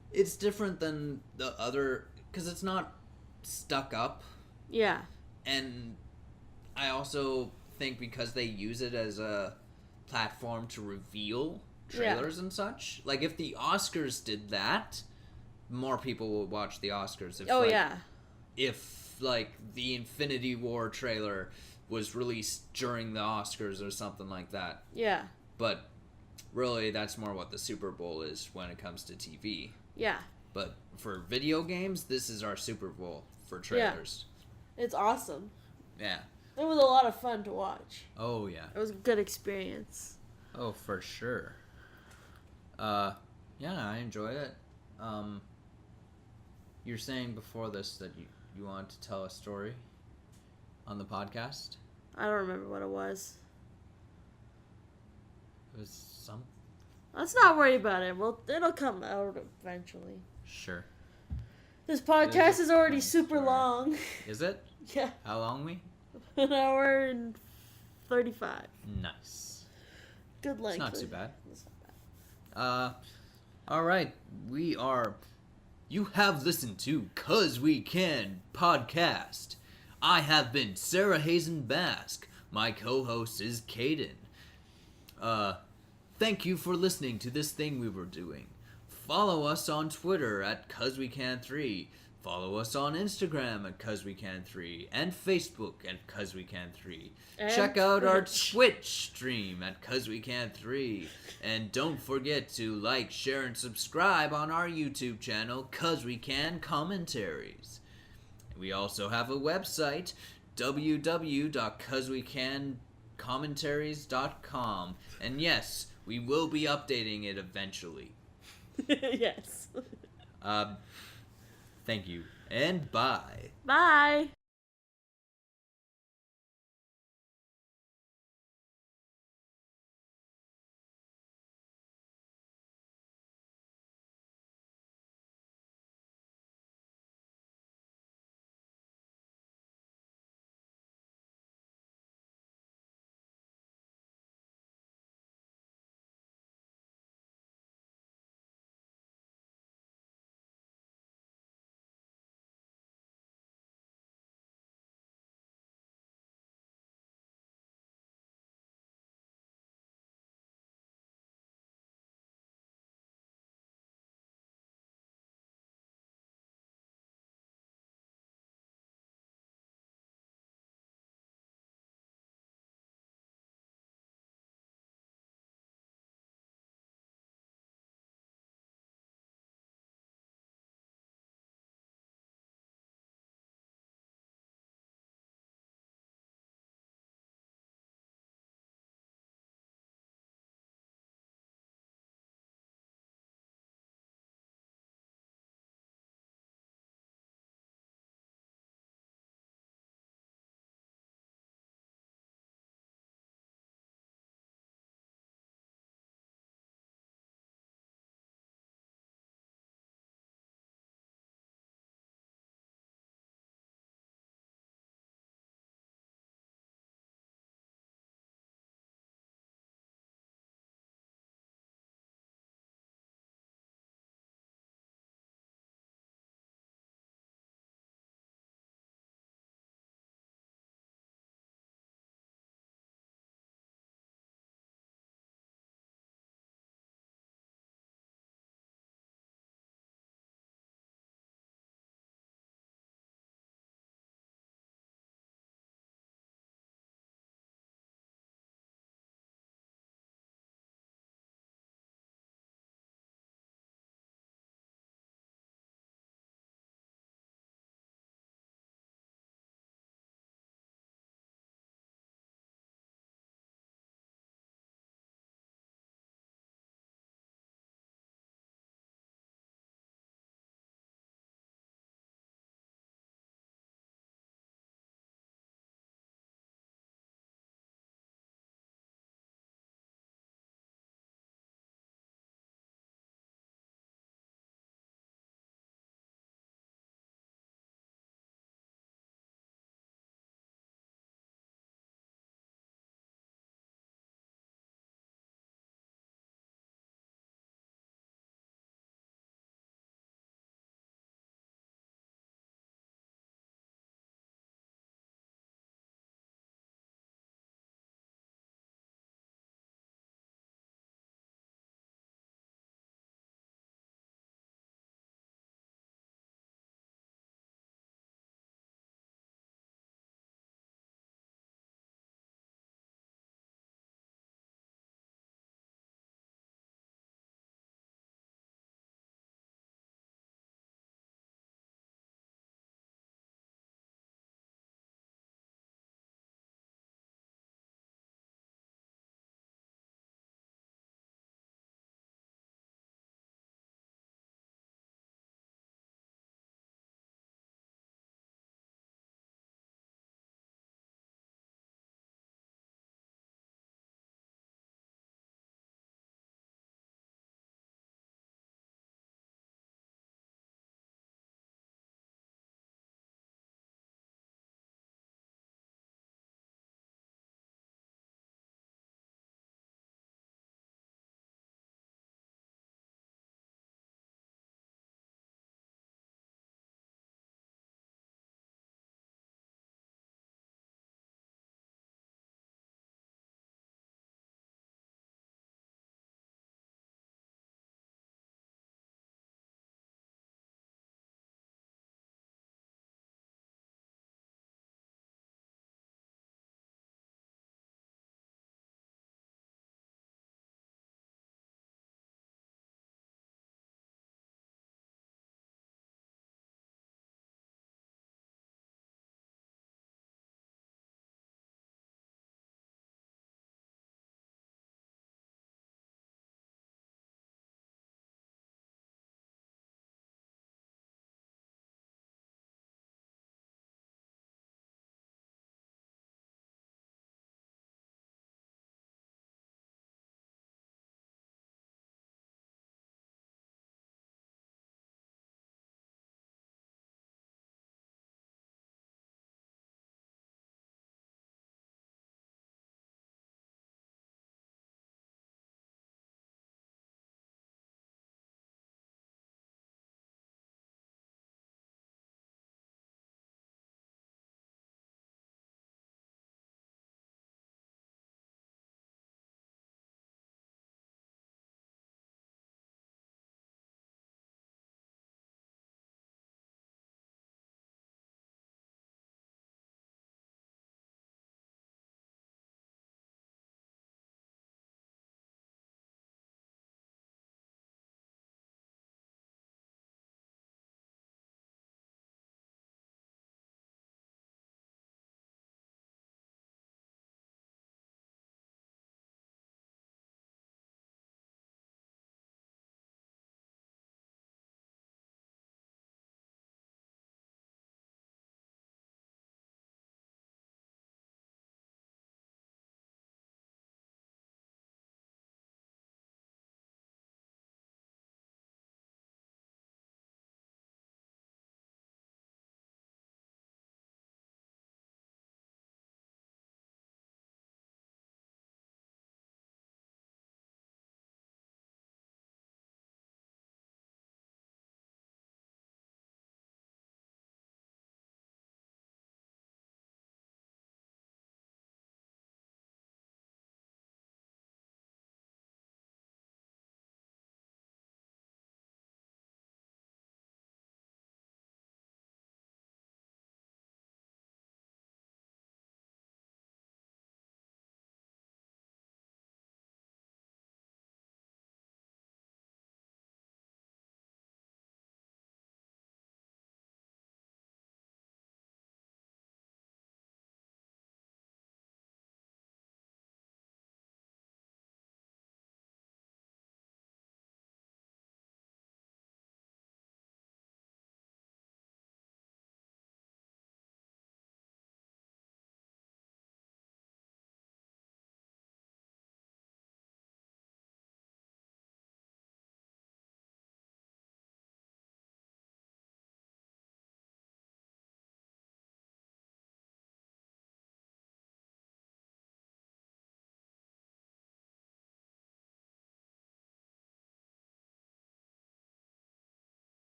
it's different than the other, because it's not stuck up. Yeah. And I also think because they use it as a platform to reveal trailers and such. Like, if the Oscars did that, more people would watch the Oscars. If, like, the Infinity War trailer was released during the Oscars or something like that. Yeah. But really, that's more what the Super Bowl is when it comes to TV. Yeah. But for video games, this is our Super Bowl for trailers. Yeah. It's awesome. Yeah. It was a lot of fun to watch. Oh, yeah. It was a good experience. Oh, for sure. Yeah, I enjoyed it. You're saying before this that you wanted to tell a story on the podcast? I don't remember what it was. It was some... Let's not worry about it. Well, it'll come out eventually. Sure. This podcast is already super long. Is it? Yeah. How long we? 1 hour and 35. Nice. Good length. It's not too bad. It's not bad. Alright. You have listened to 'Cause We Can podcast. I have been Sarah-Hazen Basque. My co-host is Caden. Thank you for listening to this thing we were doing. Follow us on Twitter at 'Cause We Can 3. Follow us on Instagram at 'Cause We Can 3 and Facebook at 'Cause We Can 3. And check out our Twitch. Twitch stream at 'Cause We Can 3. And don't forget to like, share, and subscribe on our YouTube channel 'Cause We Can Commentaries. We also have a website, www.causewecanommentaries.com. And yes, we will be updating it eventually. Yes. Thank you, and bye. Bye.